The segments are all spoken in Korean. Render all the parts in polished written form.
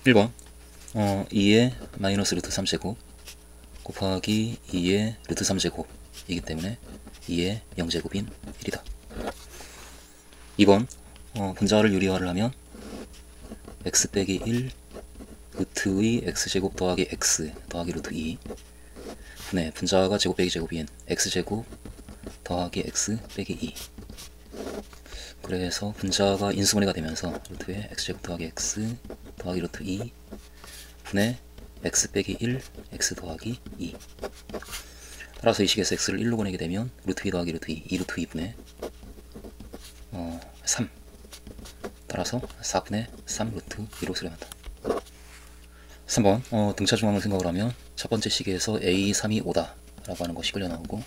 1번 2의 마이너스 루트 3제곱 곱하기 2의 루트 3제곱 이기 때문에 2의 0제곱인 1이다. 2번 분자를 유리화를 하면 x 빼기 1 루트의 x제곱 더하기 x 더하기 루트 2 분의 분자가 제곱 빼기 제곱인 x제곱 더하기 x 빼기 2. 그래서 분자가 인수분해가 되면서 루트에 x제곱 더하기 x 더하기 루트 2 분의 x 빼기 1 x 더하기 2. 따라서 이 식에서 x를 1로 보내게 되면 루트 2 더하기 루트 2 2루트 2분의 3. 따라서 4분의 3 루트 2로 수렴한다. 3번 등차 중앙을 생각을 하면 첫 번째 식에서 a 3이 5다 라고 하는 것이 끌려 나오고,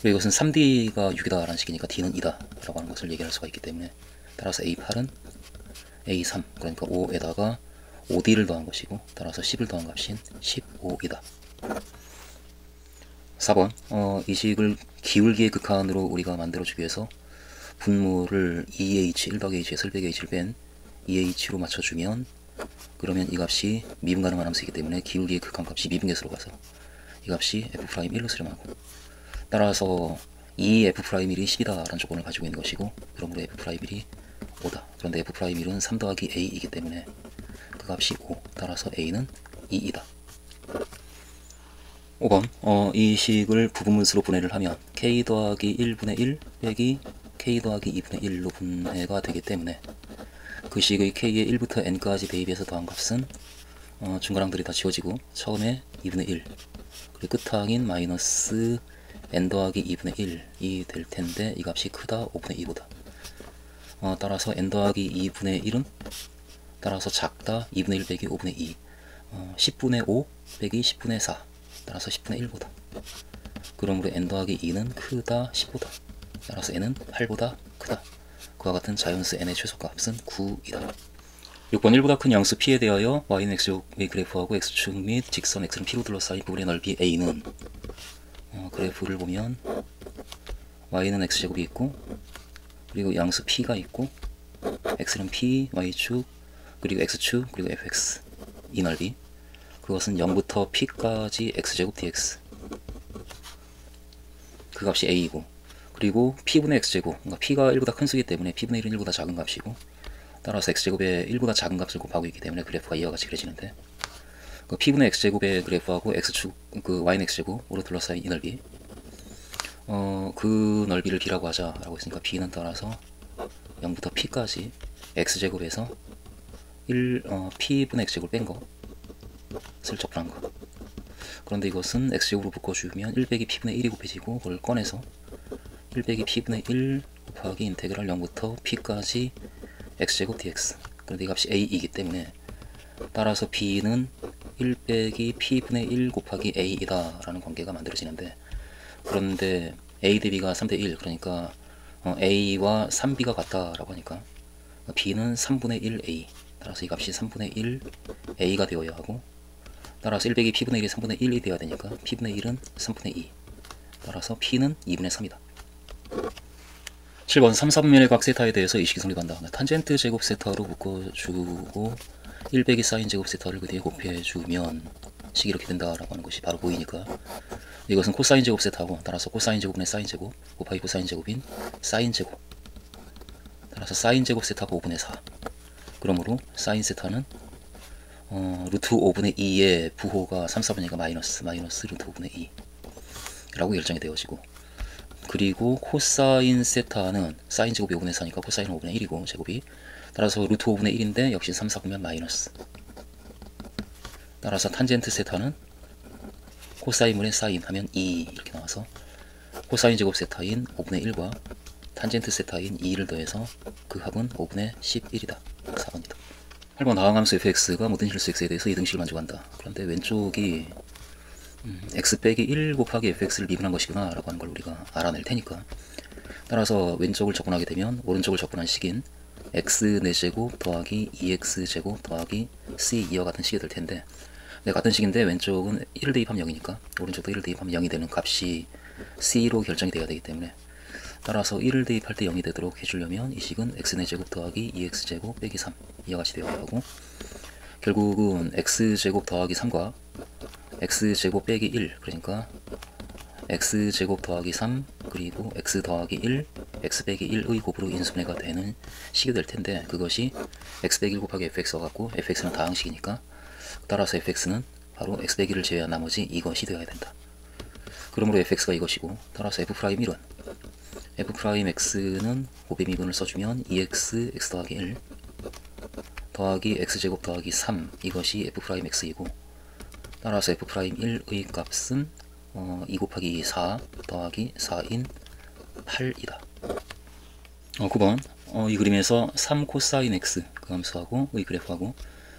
그리고 이것은 3d가 6이다 라는 식이니까 d는 2다 라고 하는 것을 얘기할 수가 있기 때문에 따라서 a8은 a3 그러니까 5에다가 5d를 더한 것이고 따라서 10을 더한 값인 15이다. 4번 이 식을 기울기의 극한으로 우리가 만들어주기 위해서 분모를 2h 1 더하기 h에 설 빼기 h를 뺀 2h로 맞춰주면, 그러면 이 값이 미분 가능한 함수이기 때문에 기울기의 극한값이 미분계수로 가서 이 값이 f'1로 수렴하고, 따라서 2f'1이 10이다 라는 조건을 가지고 있는 것이고, 그러므로 f'1이 5다. 그런데 f'1은 3 더하기 a이기 때문에 그 값이 5, 따라서 a는 2이다. 5번 이 식을 부분분수로 분해를 하면 k 더하기 1분의 1 빼기 k 더하기 2분의 1로 분해가 되기 때문에 그 식의 k의 1부터 n까지 대입해서 더한 값은 중괄항들이 다 지워지고 처음에 2분의 1 그리고 끝항인 마이너스 n 더하기 2분의 1이 될 텐데 이 값이 크다 5분의 2보다. 따라서 n 더하기 2분의 1은 따라서 작다 2분의 1 빼기 5분의 2 10분의 5 빼기 10분의 4 따라서 10분의 1보다. 그러므로 n 더하기 2는 크다 10보다. 따라서 n은 8보다 크다. 그와 같은 자연수 n의 최소값은 9이다. 6번 1보다 큰 양수 p에 대하여 y는 x제곱의 그래프하고 x축 및 직선 x는 p로 둘러싸인 부분의 넓이 a는 그래프를 보면 y는 x제곱이 있고 그리고 양수 p가 있고 x는 p, y축, 그리고 x축, 그리고 fx 이 넓이, 그것은 0부터 p까지 x제곱 dx 그 값이 a이고, 그리고 p분의 x제곱, 그러니까 p가 1보다 큰 수이기 때문에 p분의 1은 1보다 작은 값이고, 따라서 x제곱에 1보다 작은 값을 곱하고 있기 때문에 그래프가 이와 같이 그려지는데, 그 p분의 x제곱의 그래프하고 x축, 그 y는 x제곱으로 둘러싸인 이 넓이, 그 넓이를 b라고 하자라고 했으니까 b는 따라서 0부터 p까지 x제곱에서 p분의 x제곱을 뺀 거, 슬쩍 뺀 거. 그런데 이것은 x제곱으로 묶어주면 1 빼기 p분의 1이 곱해지고, 그걸 꺼내서 1 빼기 p분의 1 곱하기 인테그랄 0부터 p까지 x제곱 dx. 그런데 이 값이 a이기 때문에 따라서 b는 1 빼기 p분의 1 곱하기 a이다 라는 관계가 만들어지는데, 그런데 a 대 b가 3 대 1, 그러니까 a와 3b가 같다라고 하니까 b는 3분의 1 a, 따라서 이 값이 3분의 1 a가 되어야 하고, 따라서 1 빼기 p분의 1이 3분의 1이 되어야 되니까 p분의 1은 3분의 2, 따라서 p는 2분의 3이다. 7번 3, 4분면의 각 세타에 대해서 이 식이 성립한다. 탄젠트 제곱 세타로 묶어주고 1 빼기 사인 제곱 세타를 그 뒤에 곱해주면 식이 이렇게 된다라고 하는 것이 바로 보이니까, 이것은 코사인 제곱 세타고, 따라서 코사인 제곱분의 사인 제곱 곱하기 코사인 제곱인 사인 제곱, 따라서 사인 제곱 세타가 5분의 4. 그러므로 사인 세타는 루트 5분의 2의 부호가 3, 4분이니까 마이너스 루트 5분의 2 라고 결정이 되어지고, 그리고 코사인 세타는 사인 제곱이 5분의 4니까 코사인은 5분의 1이고 제곱이, 따라서 루트 5분의 1인데 역시 3, 4분면 마이너스. 따라서 탄젠트 세타는 코사인분의 사인 하면 2 이렇게 나와서 코사인 제곱 세타인 5분의 1과 탄젠트 세타인 2를 더해서 그 합은 5분의 11이다. 4번이다. 8번 다항함수 fx가 모든 실수 x에 대해서 이등식을 만족한다. 그런데 왼쪽이 x 빼기 1 곱하기 fx를 미분한 것이구나 라고 하는 걸 우리가 알아낼 테니까, 따라서 왼쪽을 접근하게 되면 오른쪽을 접근한 식인 x 4제곱 더하기 2x제곱 더하기 c 이와 같은 식이 될 텐데, 같은 식인데 왼쪽은 1을 대입하면 0이니까 오른쪽도 1을 대입하면 0이 되는 값이 c로 결정이 되어야 되기 때문에, 따라서 1을 대입할 때 0이 되도록 해주려면 이 식은 x 4제곱 더하기 2x제곱 빼기 3 이와 같이 되어야 하고, 결국은 x제곱 더하기 3과 x제곱 빼기 1, 그러니까 x제곱 더하기 3 그리고 x 더하기 1, x 빼기 1의 곱으로 인수분해가 되는 식이 될 텐데, 그것이 x 빼기 1 곱하기 fx가 같고 fx는 다항식이니까 따라서 fx는 바로 x 빼기 1을 제외한 나머지 이것이 되어야 된다. 그러므로 fx가 이것이고, 따라서 f'1은 f'x는 곱의 미분을 써주면 2x x 더하기 1 더하기 x제곱 더하기 3, 이것이 f'x이고, 따라서 f'1의 값은 2 곱하기 4 더하기 4인 8이다. 9번 이 그림에서 3 코사인 x 그 함수하고 의 그래프하고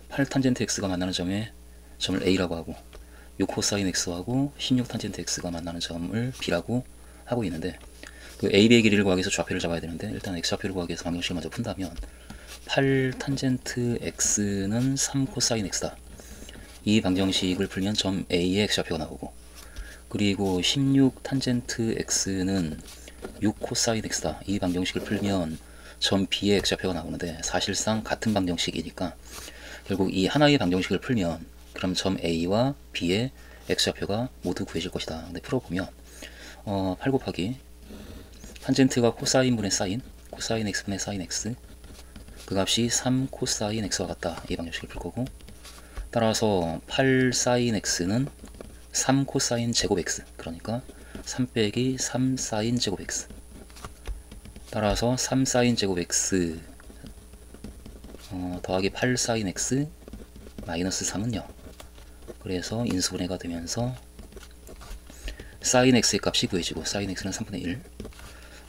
8 탄젠트 x가 만나는 점을 a라고 하고 6 코사인 x하고 16 탄젠트 x가 만나는 점을 b라고 하고 있는데, 그 a, b의 길이를 구하기 위해서 좌표를 잡아야 되는데, 일단 x좌표를 구하기 위해서 방정식을 먼저 푼다면 8 탄젠트 x는 3 코사인 x다. 이 방정식을 풀면 점 a의 x좌표가 나오고, 그리고 16 탄젠트 x는 6 코사인 x다. 이 방정식을 풀면 점 b의 x좌표가 나오는데, 사실상 같은 방정식이니까 결국 이 하나의 방정식을 풀면 그럼 점 a와 b의 x좌표가 모두 구해질 것이다. 근데 풀어보면 8 곱하기 탄젠트가 코사인 분의 사인, 코사인 x 분의 사인 x, 그 값이 3 코사인 x와 같다. 이 방정식을 풀 거고, 따라서 8 사인 x는 3 코사인 제곱 x, 그러니까 3 빼기 3 사인 제곱 x, 따라서 3 사인 제곱 x 더하기 8 사인 x 마이너스 3은 0. 그래서 인수분해가 되면서 사인 x의 값이 구해지고, 사인 x는 3분의 1.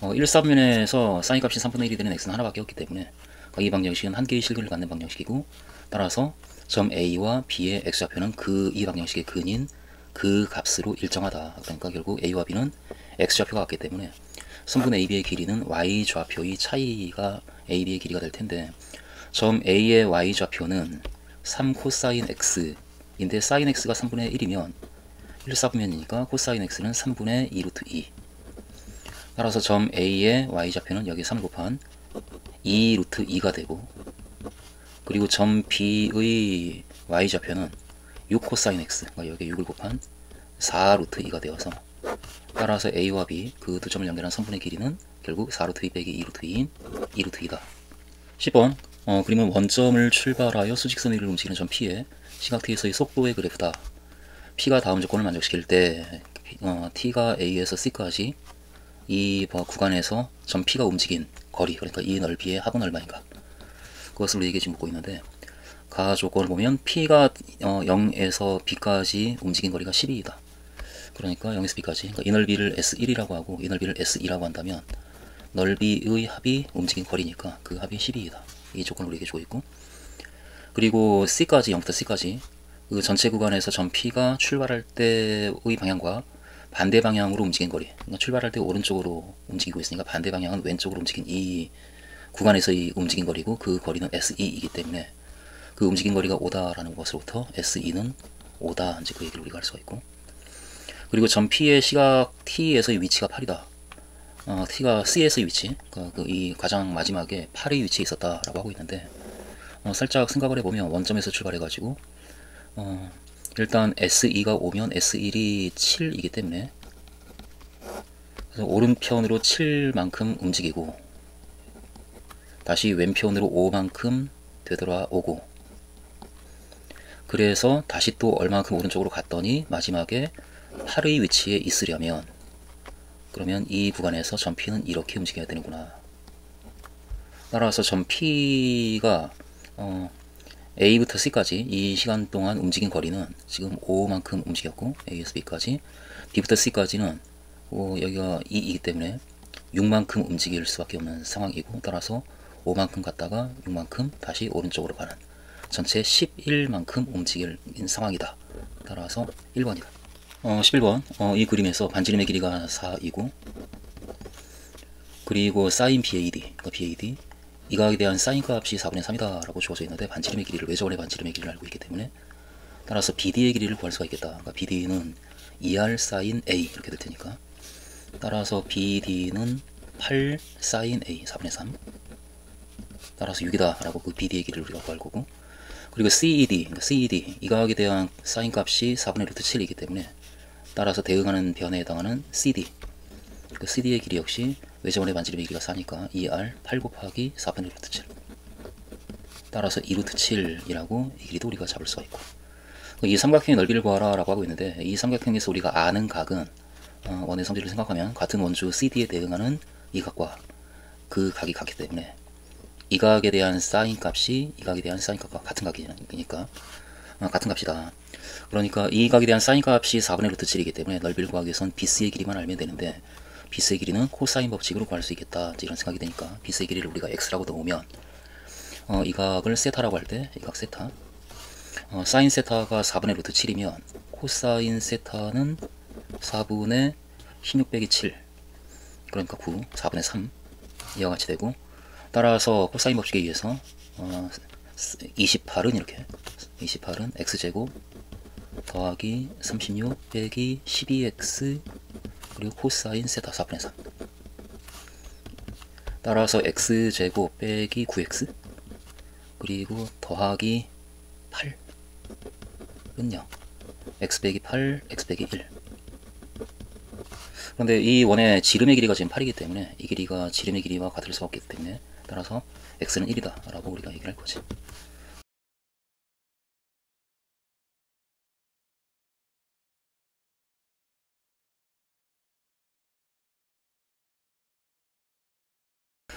1사분면에서 사인 값이 3분의 1이 되는 x는 하나밖에 없기 때문에 이 방정식은 한 개의 실근을 갖는 방정식이고, 따라서 점 a와 b의 x좌표는 이 방정식의 근인 그 값으로 일정하다. 그러니까 결국 a와 b는 x좌표가 같기 때문에 선분 AB의 길이는 y좌표의 차이가 AB의 길이가 될 텐데, 점 A의 y좌표는 3 코사인 x인데 사인 x가 3분의 1이면 1사분면이니까 코사인 x는 3분의 2 루트 2. 따라서 점 A의 y좌표는 여기 3 곱한 2 루트 2가 되고, 그리고 점 B의 y좌표는 6 코사인 x, 그러니까 여기 6을 곱한 4 루트 2가 되어서, 따라서 a와 b 그 두 점을 연결한 선분의 길이는 결국 4 루트 2 빼기 2 루트 2인 2 루트 2다. 10번 그림은 원점을 출발하여 수직선 위를 움직이는 점 P의 시각 T에서의 속도의 그래프다. P가 다음 조건을 만족시킬 때 T가 A에서 C까지 이 구간에서 점 P가 움직인 거리, 그러니까 이 넓이의 합은 얼마인가, 그것을 우리에게 지금 묻고 있는데, 가 조건을 보면 P가 0에서 B까지 움직인 거리가 12이다. 그러니까 0에서 B까지, 그러니까 이 넓이를 S1이라고 하고 이 넓이를 S2라고 한다면 넓이의 합이 움직인 거리니까 그 합이 12이다. 이 조건을 우리에게 주고 있고, 그리고 C까지, 0부터 C까지 그 전체 구간에서 점 P가 출발할 때의 방향과 반대 방향으로 움직인 거리, 그러니까 출발할 때 오른쪽으로 움직이고 있으니까 반대 방향은 왼쪽으로 움직인 이 구간에서의 움직인 거리고, 그 거리는 S2이기 때문에 그 움직인 거리가 5다라는 것으로부터 S2는 5다, 이제 그 얘기를 우리가 할 수가 있고, 그리고 점 P의 시각 T에서의 위치가 8이다. T가 C에서의 위치, 그러니까 이 가장 마지막에 8의 위치에 있었다라고 하고 있는데, 살짝 생각을 해보면 원점에서 출발해가지고 일단 S2가 오면 S1이 7이기 때문에, 그래서 오른편으로 7만큼 움직이고 다시 왼편으로 5만큼 되돌아오고, 그래서 다시 또 얼마만큼 오른쪽으로 갔더니 마지막에 8의 위치에 있으려면, 그러면 이 구간에서 점 P는 이렇게 움직여야 되는구나. 따라서 점 P가 A부터 C까지 이 시간 동안 움직인 거리는 지금 5만큼 움직였고, A에서 B까지, B부터 C까지는 여기가 2이기 때문에 6만큼 움직일 수밖에 없는 상황이고, 따라서 5만큼 갔다가 6만큼 다시 오른쪽으로 가는 전체 11만큼 움직일 상황이다. 따라서 1번이다. 11번 이 그림에서 반지름의 길이가 4이고, 그리고 사인 BAD, 그러니까 BAD 이 각에 대한 사인 값이 4분의 3이다 라고 주어져 있는데, 반지름의 길이를, 외접원의 반지름의 길이를 알고 있기 때문에 따라서 BD의 길이를 구할 수가 있겠다. 그러니까 BD는 2R 사인 A 이렇게 될 테니까, 따라서 BD는 8 사인 A 4분의 3, 따라서 6이다 라고 그 BD의 길이를 우리가 구할 거고, 그리고 CED 이 각에 대한 사인 값이 4분의 루트 7이기 때문에 따라서 대응하는 변에 해당하는 CD, 그 CD의 길이 역시 외접원의 반지름의 길이가 4니까 2R 8 곱하기 4분의 루트 7. 따라서 2루트 7이라고 이 길이도 우리가 잡을 수가 있고, 이 삼각형의 넓이를 구하라 라고 하고 있는데, 이 삼각형에서 우리가 아는 각은 원의 성질을 생각하면 같은 원주 CD에 대응하는 이 각과 그 각이 같기 때문에 이 각에 대한 사인 값이 이 각에 대한 사인 값과 같은 각이니까 같은 값이다. 그러니까 이 각에 대한 사인 값이 4분의 루트 7이기 때문에 넓이를 구하기 위해선 BC의 길이만 알면 되는데, BC의 길이는 코사인 법칙으로 구할 수 있겠다 이런 생각이 되니까 BC의 길이를 우리가 X라고 넣으면 이 각을 세타라고 할 때 이 각 세타, 사인 세타가 4분의 루트 7이면 코사인 세타는 4분의 16 빼기 7, 그러니까 9, 4분의 3 이와 같이 되고, 따라서 코사인 법칙에 의해서 28은 이렇게 28은 x제곱 더하기 36 빼기 12x 그리고 코사인 세타 4분의 3, 따라서 x제곱 빼기 9x 그리고 더하기 8은 0, x 빼기 8, x 빼기 1. 그런데 이 원의 지름의 길이가 지금 8이기 때문에 이 길이가 지름의 길이와 같을 수 없기 때문에 따라서 x는 1이다 라고 우리가 얘기를 할 거지.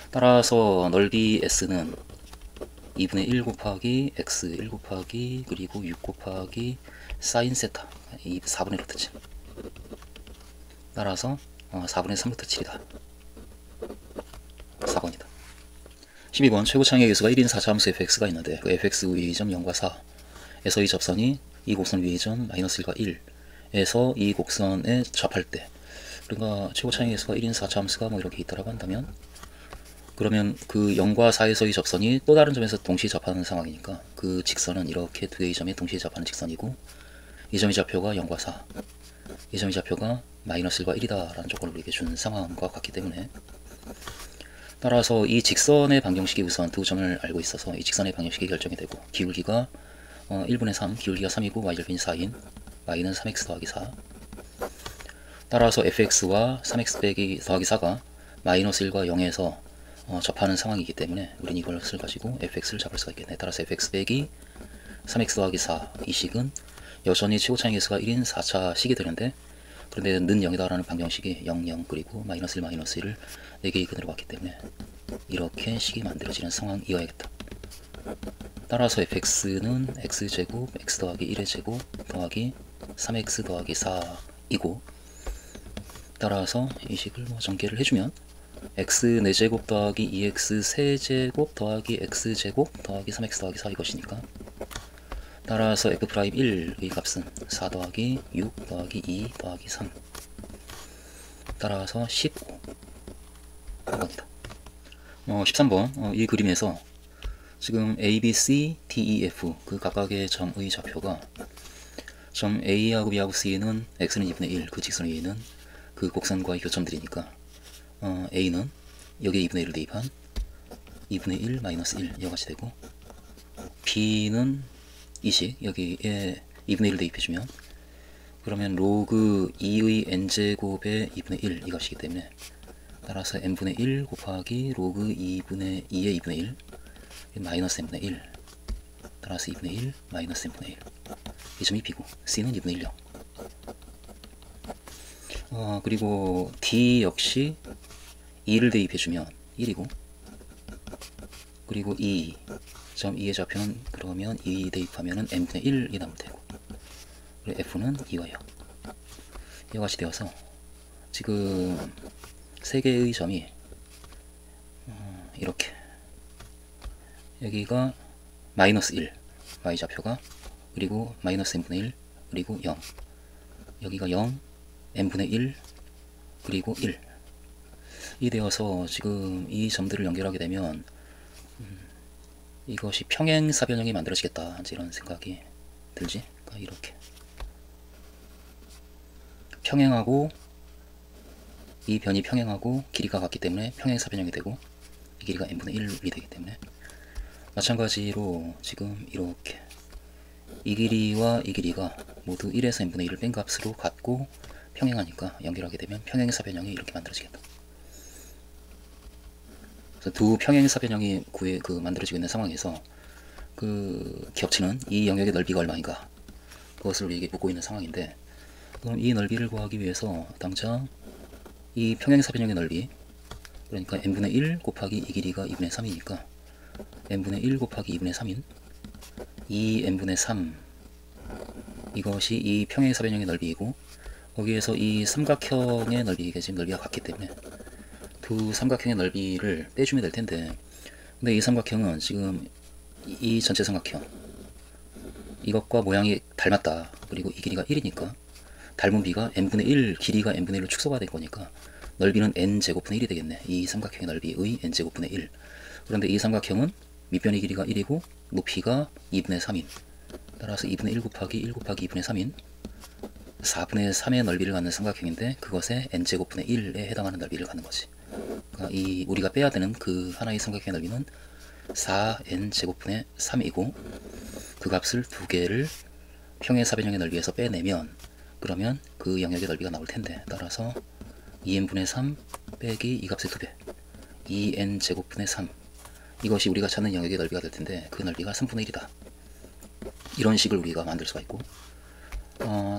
따라서 넓이 s는 2분의 1 곱하기 x 1 곱하기 그리고 6 곱하기 사인 세타 4분의 루트 7, 따라서 4분의 3 루트 7이다. 4번이다. 12번 최고창의 개수가 1인 4차 함수 fx가 있는데 그 fx 위의 점 0과 4에서 이 접선이 이 곡선 위의 점 마이너스 1과 1에서 이 곡선에 접할 때, 그러니까 최고창의 개수가 1인 4차 함수가 뭐 이렇게 있다라고 한다면, 그러면 그 0과 4에서의 접선이 또 다른 점에서 동시에 접하는 상황이니까 그 직선은 이렇게 두 개의 점에 동시에 접하는 직선이고, 이 점의 좌표가 0과 4, 이 점의 좌표가 마이너스 1과 1이다 라는 조건을 우리에게 준 상황과 같기 때문에, 따라서 이 직선의 방정식이 우선 두 점을 알고 있어서 이 직선의 방정식이 결정이 되고, 기울기가 1분의 3, 기울기가 3이고 y절편이 4인 y는 3x 더하기 4, 따라서 fx와 3x 빼기 더하기 4가 마이너스 1과 0에서 접하는 상황이기 때문에 우린 이것을 가지고 fx를 잡을 수가 있겠네. 따라서 fx 빼기 3x 더하기 4 이 식은 여전히 최고차의 개수가 1인 4차 식이 되는데, 그런데 는 0이다 라는 방정식이 0, 0 그리고 마이너스 1, 마이너스 1을 4개의 근으로 봤기 때문에 이렇게 식이 만들어지는 상황이어야겠다. 따라서 fx는 x제곱 x 더하기 1의 제곱 더하기 3x 더하기 4이고, 따라서 이 식을 뭐 전개를 해주면 x 4제곱 더하기 2x 세제곱 더하기 x제곱 더하기 3x 더하기 4 이것이니까, 따라서 f'1의 값은 4 더하기 6 더하기 2 더하기 3, 따라서 15번이다. 13번 이 그림에서 지금 A, B, C, D, E, F 그 각각의 점의 좌표가 점 A하고 B하고 C는 x는 2분의 1, 그 직선 A는 그 곡선과의 교점들이니까 A는 여기에 2분의 1을 대입한 2분의 1 마이너스 1 이와같이 되고, B는 이식 여기에 2분의 1을 대입해주면 그러면 로그 2의 n제곱의 2분의 1 이것이기 때문에, 따라서 n분의 1 곱하기 로그 2분의 2의 2분의 1 마이너스 n분의 1, 따라서 2분의 1 마이너스 n분의 1, 이 점이 B고 C는 2분의 1, 0. 그리고 D 역시 2를 대입해주면 1이고, 그리고 2.2의 좌표는 그러면 2 대입하면 n분의 1이 남을 테고, 그리고 F는 2와 0 이와 같이 되어서 지금 세 개의 점이 이렇게 여기가 마이너스 1 y좌표가, 그리고 마이너스 n분의 1 그리고 0, 여기가 0 n분의 1 그리고 1이 되어서 지금 이 점들을 연결하게 되면 이것이 평행사변형이 만들어지겠다 이런 생각이 들지. 그러니까 이렇게 평행하고 이 변이 평행하고 길이가 같기 때문에 평행사변형이 되고, 이 길이가 n분의 1이 되기 때문에 마찬가지로 지금 이렇게 이 길이와 이 길이가 모두 1에서 n분의 1을 뺀 값으로 같고 평행하니까 연결하게 되면 평행사변형이 이렇게 만들어지겠다. 그래서 두 평행사변형이 만들어지고 있는 상황에서 그 겹치는 이 영역의 넓이가 얼마인가, 그것을 우리에게 묻고 있는 상황인데, 그럼 이 넓이를 구하기 위해서 당장 이 평행사변형의 넓이, 그러니까 n분의 1 곱하기 이 길이가 2분의 3이니까 n분의 1 곱하기 2분의 3인 2n분의 3, 이것이 이 평행사변형의 넓이이고, 거기에서 이 삼각형의 넓이가 지금 넓이가 같기 때문에 두 삼각형의 넓이를 빼주면 될 텐데, 근데 이 삼각형은 지금 이 전체 삼각형 이것과 모양이 닮았다. 그리고 이 길이가 1이니까 닮은 비가 n분의 1, 길이가 n분의 1로 축소가 될 거니까 넓이는 n제곱분의 1이 되겠네. 이 삼각형의 넓이의 n제곱분의 1. 그런데 이 삼각형은 밑변의 길이가 1이고 높이가 2분의 3인, 따라서 2분의 1 곱하기 1 곱하기 2분의 3인 4분의 3의 넓이를 갖는 삼각형인데, 그것에 n제곱분의 1에 해당하는 넓이를 갖는 거지. 그러니까 이 우리가 빼야 되는 그 하나의 삼각형의 넓이는 4n제곱분의 3이고, 그 값을 두 개를 평행사변형의 넓이에서 빼내면 그러면 그 영역의 넓이가 나올 텐데, 따라서 2n분의 3 빼기 이 값의 2배 2n제곱분의 3, 이것이 우리가 찾는 영역의 넓이가 될 텐데 그 넓이가 3분의 1이다. 이런 식을 우리가 만들 수가 있고,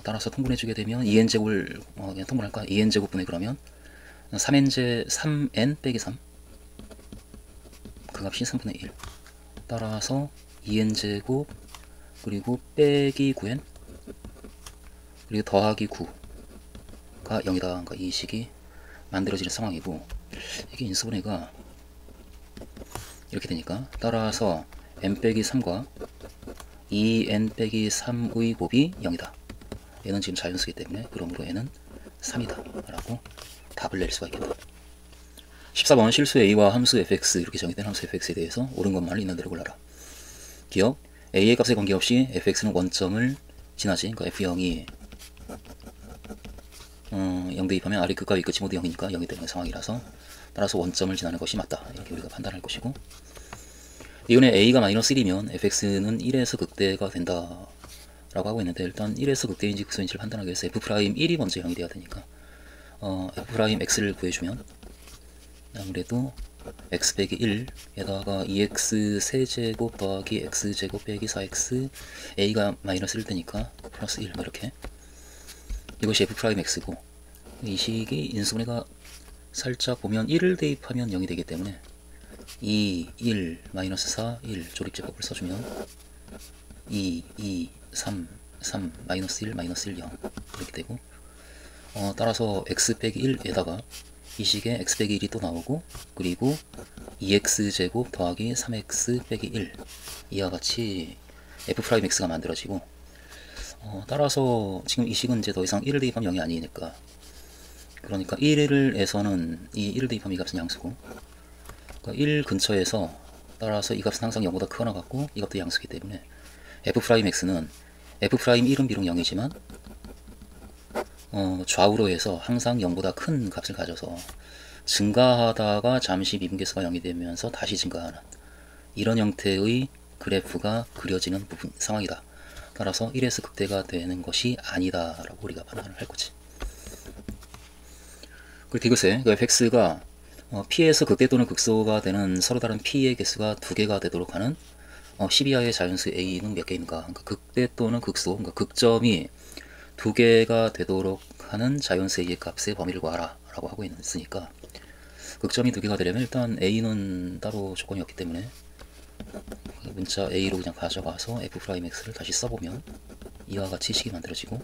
따라서 통분해주게 되면 2n제곱을 그냥 통분할까? 2n제곱분의 그러면 3n 빼기 3, 그 값이 3분의 1, 따라서 2n제곱 그리고 빼기 9n 그리고 더하기 9가 0이다. 그러니까 이 식이 만들어지는 상황이고, 이게 인수분해가 이렇게 되니까, 따라서 n 빼기 3과 2n 빼기 3의 곱이 0이다. 얘는 지금 자연수이기 때문에 그러므로 얘는 3이다 라고 답을 낼 수가 있겠다. 14번 실수 a와 함수 fx, 이렇게 정의된 함수 fx에 대해서 옳은 것만을 있는 대로 골라라. 기억, a의 값에 관계없이 fx는 원점을 지나지. 그러니까 f0이 0 대입하면 아래 극과 위 끝이 모두 0이니까 0이 되는 상황이라서, 따라서 원점을 지나는 것이 맞다. 이렇게 우리가 판단할 것이고, 이번에 a가 마이너스 1이면 fx는 1에서 극대가 된다 라고 하고 있는데, 일단 1에서 극대인지 극소인지를 판단하기 위해서 f'1이 먼저 0이 돼야 되니까 f'x를 구해주면 아무래도 x 빼기 1에다가 2x 세제곱 더하기 x제곱 빼기 4x, a가 마이너스 1 되니까 플러스 1, 이렇게, 이것이 f'x고, 이 식이 인수분해가 살짝 보면 1을 대입하면 0이 되기 때문에 2, 1, 마이너스 4, 1 조립제법을 써주면 2, 2, 3, 3, 마이너스 1, 마이너스 1, 0 이렇게 되고, 따라서 x 빼기 1에다가 이 식에 x 빼기 1이 또 나오고, 그리고 2x제곱 더하기 3x 빼기 1, 이와 같이 f'x가 만들어지고, 따라서 지금 이 식은 이제 더 이상 1을 대입하면 0이 아니니까, 그러니까 1에서는 이 1을 대입하면 이 값은 양수고, 그러니까 1 근처에서 따라서 이 값은 항상 0보다 크거나 같고 이 값도 양수기 때문에 f'x는 f'1은 비록 0이지만 좌우로 해서 항상 0보다 큰 값을 가져서 증가하다가 잠시 미분계수가 0이 되면서 다시 증가하는 이런 형태의 그래프가 그려지는 부분 상황이다. 따라서 1에서 극대가 되는 것이 아니다 라고 우리가 판단을 할 거지. 그리고 이것에 그 fx가 p에서 극대 또는 극소가 되는 서로 다른 p의 개수가 2개가 되도록 하는 12하의 자연수 a는 몇 개인가? 그러니까 극대 또는 극소, 그러니까 극점이 2개가 되도록 하는 자연수 a의 값의 범위를 구하라 라고 하고 있으니까, 극점이 2개가 되려면 일단 a는 따로 조건이 없기 때문에 문자 a로 그냥 가져가서 f'x를 다시 써보면 이와 같이 식이 만들어지고,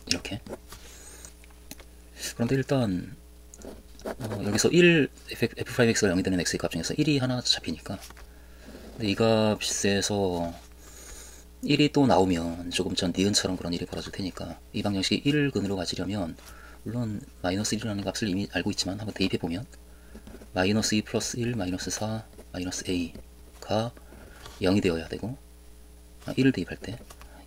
이렇게. 그런데 일단 여기서 1, f'x가 0이 되는 x의 값 중에서 1이 하나 잡히니까, 이 값에서 1이 또 나오면 조금 전 니은처럼 그런 일이 벌어질 테니까 이 방정식이 1을 근으로 가지려면, 물론 마이너스 1이라는 값을 이미 알고 있지만 한번 대입해보면 마이너스 2 플러스 1 마이너스 4 마이너스 a가 0이 되어야 되고, 1을 대입할 때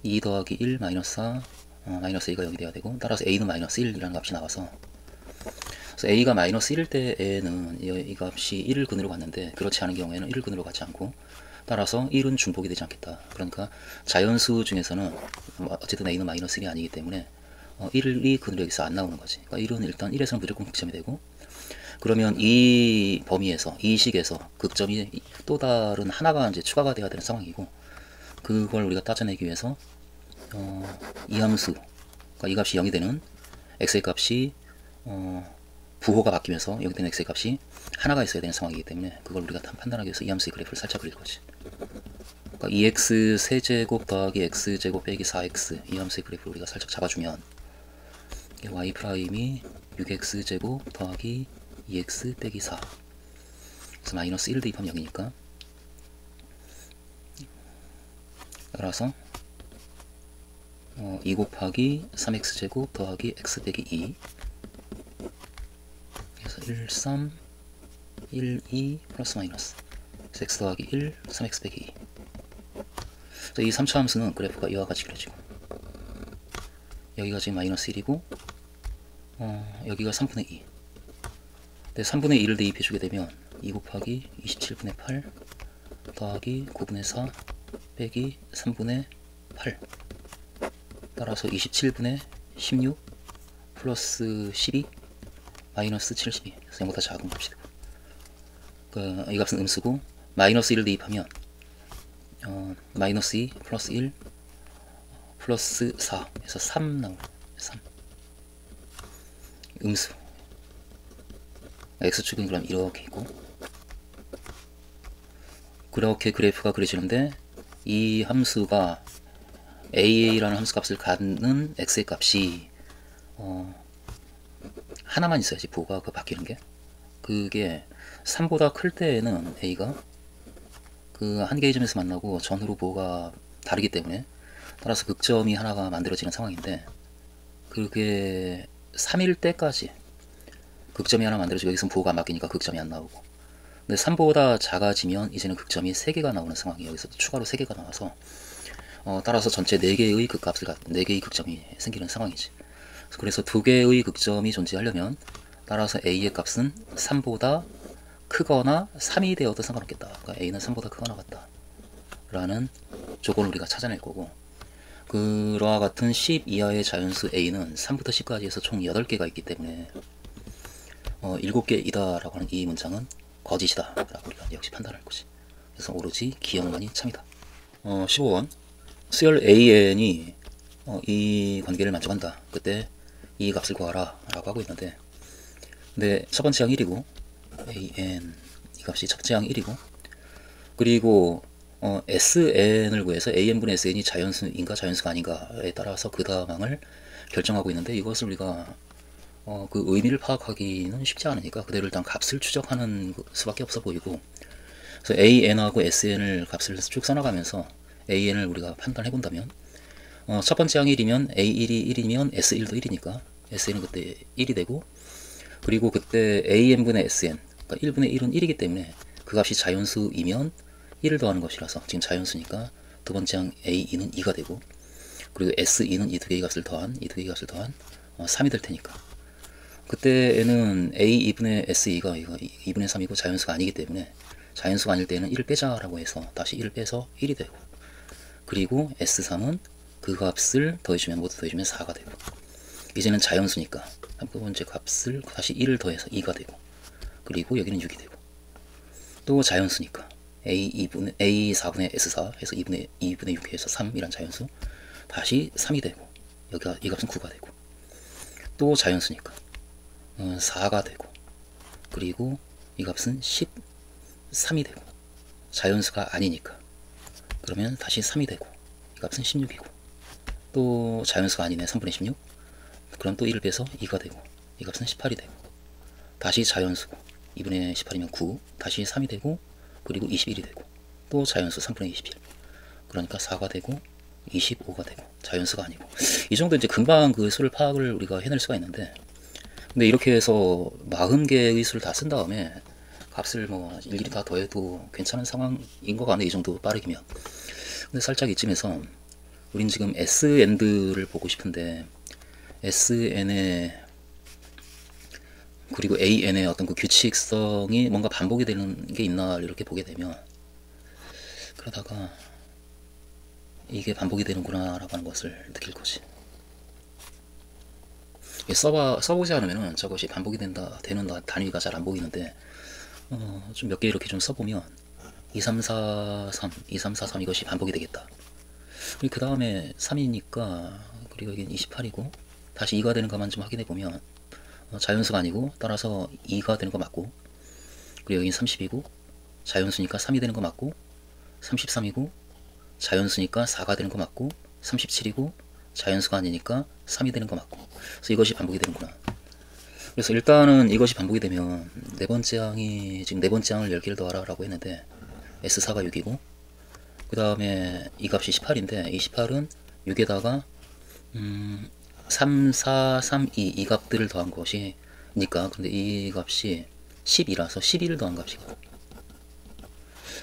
2 더하기 1 마이너스 4 마이너스 a가 0이 되어야 되고, 따라서 a는 마이너스 1이라는 값이 나와서, 그래서 a가 마이너스 1일 때에는 이 값이 1을 근으로 갔는데, 그렇지 않은 경우에는 1을 근으로 가지 않고 따라서 1은 중복이 되지 않겠다. 그러니까 자연수 중에서는 어쨌든 a는 마이너스 1이 아니기 때문에 1이 그 여기서 안 나오는 거지. 그러니까 1은 일단 1에서는 무조건 극점이 되고, 그러면 이 범위에서, 이 식에서 극점이 또 다른 하나가 이제 추가가 돼야 되는 상황이고, 그걸 우리가 따져내기 위해서 이 함수, 그러니까 이 값이 0이 되는 x의 값이 부호가 바뀌면서 0이 되는 x의 값이 하나가 있어야 되는 상황이기 때문에 그걸 우리가 판단하기 위해서 이 함수의 그래프를 살짝 그릴 거지. 그러니까 2x 세제곱 더하기 x제곱 빼기 4x, 이 함수의 그래프를 우리가 살짝 잡아주면 y 프라임이 6x제곱 더하기 2x 빼기 4, 그래서 마이너스 1 대입하면 0이니까, 따라서 2 곱하기 3x제곱 더하기 x 빼기 2, 그래서 1, 3, 1, 2 플러스 마이너스 x 더하기 1, 3x 빼기 2. 그래서 이 3차 함수는 그래프가 이와 같이 그려지고, 여기가 지금 마이너스 1이고 여기가 3분의 2. 근데 3분의 2를 대입해 주게 되면 2 곱하기 27분의 8 더하기 9분의 4 빼기 3분의 8, 따라서 27분의 16 플러스 12 마이너스 72. 그래서 0보다 작은 값이 되고, 이 값은 음수고, 마이너스 1을 대입하면 마이너스 2 플러스 1 플러스 4 해서 3 나오고, 3 음수. x축은 그럼 이렇게 있고, 그렇게 그래프가 그려지는데 이 함수가 a라는 함수 값을 갖는 x의 값이 하나만 있어야지, 부호가 그 바뀌는 게. 그게 3보다 클 때에는 a가 그 한 개의 점에서 만나고 전후로 부호가 다르기 때문에, 따라서 극점이 하나가 만들어지는 상황인데, 그게 3일 때까지 극점이 하나 만들어지고 여기서 부호가 안 바뀌니까 극점이 안 나오고, 근데 3보다 작아지면 이제는 극점이 3개가 나오는 상황이에요. 여기서 추가로 3개가 나와서 따라서 전체 4개의 극값을 4개의 극점이 생기는 상황이지. 그래서 2개의 극점이 존재하려면 따라서 a의 값은 3보다 크거나 3이 되어도 상관없겠다. 그러니까 a는 3보다 크거나 같다 라는 조건을 우리가 찾아낼 거고, 그와 같은 10 이하의 자연수 a는 3부터 10까지 해서 총 8개가 있기 때문에 7개이다 라고 하는 이 문장은 거짓이다 라고 우리가 역시 판단할 것이. 그래서 오로지 기억만이 참이다. 15번 수열 an이 이 관계를 만족한다. 그때 이 값을 구하라 라고 하고 있는데, 근데 첫 번째 항 1이고 an 이 값이 첫 번째 항 1이고, 그리고 sn을 구해서 an분의 sn이 자연수인가 자연수가 아닌가에 따라서 그 다음 항을 결정하고 있는데, 이것을 우리가 그 의미를 파악하기는 쉽지 않으니까 그대로 일단 값을 추적하는 수밖에 없어 보이고, 그래서 an하고 sn을 값을 쭉 써나가면서 an을 우리가 판단해 본다면, 첫 번째 항 1이면 a1이 1이면 s1도 1이니까 sn은 그때 1이 되고, 그리고 그때 an분의 sn, 그러니까 1분의 1은 1이기 때문에 그 값이 자연수이면 1을 더하는 것이라서 지금 자연수니까 두 번째 항 a2는 2가 되고, 그리고 s2는 이 두 개의 값을 더한 3이 될 테니까, 그때에는 a2분의 s2가 2분의 3이고 자연수가 아니기 때문에 자연수가 아닐 때는 1을 빼자라고 해서 다시 1을 빼서 1이 되고, 그리고 s3은 그 값을 더해주면 모두 더해주면 4가 되고, 이제는 자연수니까 한 번째 값을 다시 1을 더해서 2가 되고, 그리고 여기는 6이 되고, 또 자연수니까 a4분의 s4 해서 2분의 6 해서 3이란 자연수 다시 3이 되고, 여기가 이 값은 9가 되고, 또 자연수니까 4가 되고, 그리고 이 값은 13이 되고, 자연수가 아니니까 그러면 다시 3이 되고, 이 값은 16이고, 또 자연수가 아니네 3분의 16, 그럼 또 1을 빼서 2가 되고, 이 값은 18이 되고, 다시 자연수고 2분의 18이면 9, 다시 3이 되고, 그리고 21이 되고, 또 자연수 3분의 21, 그러니까 4가 되고 25가 되고, 자연수가 아니고. 이 정도 이제 금방 그 수를 파악을 우리가 해낼 수가 있는데, 근데 이렇게 해서 40개의 수를 다 쓴 다음에 값을 뭐 일일이 다 더해도 괜찮은 상황인 것 같네, 이 정도 빠르기면. 근데 살짝 이쯤에서 우린 지금 SND를 보고 싶은데, SN의 그리고 AN의 어떤 그 규칙성이 뭔가 반복이 되는 게 있나 이렇게 보게 되면, 그러다가 이게 반복이 되는구나 라고 하는 것을 느낄 거지. 써보지 않으면은 저것이 반복이 되는 단위가 잘 안 보이는데, 좀 몇 개 이렇게 좀 써보면 2343, 2343 이것이 반복이 되겠다. 그리고 그 다음에 3이니까, 그리고 여기는 28이고, 다시 2가 되는 것만 좀 확인해 보면 자연수가 아니고 따라서 2가 되는 거 맞고, 그리고 여기는 30이고 자연수니까 3이 되는 거 맞고, 33이고 자연수니까 4가 되는 거 맞고, 37이고 자연수가 아니니까 3이 되는 거 맞고. 그래서 이것이 반복이 되는구나. 그래서 일단은 이것이 반복이 되면 네 번째 항이 지금 네 번째 항을 10개를 더하라 라고 했는데 S4가 6이고, 그 다음에 이 값이 18인데 이 18은 6에다가 3, 4, 3, 2 이 값들을 더한 것이니까, 근데 이 값이 12라서 12를 더한 값이거든.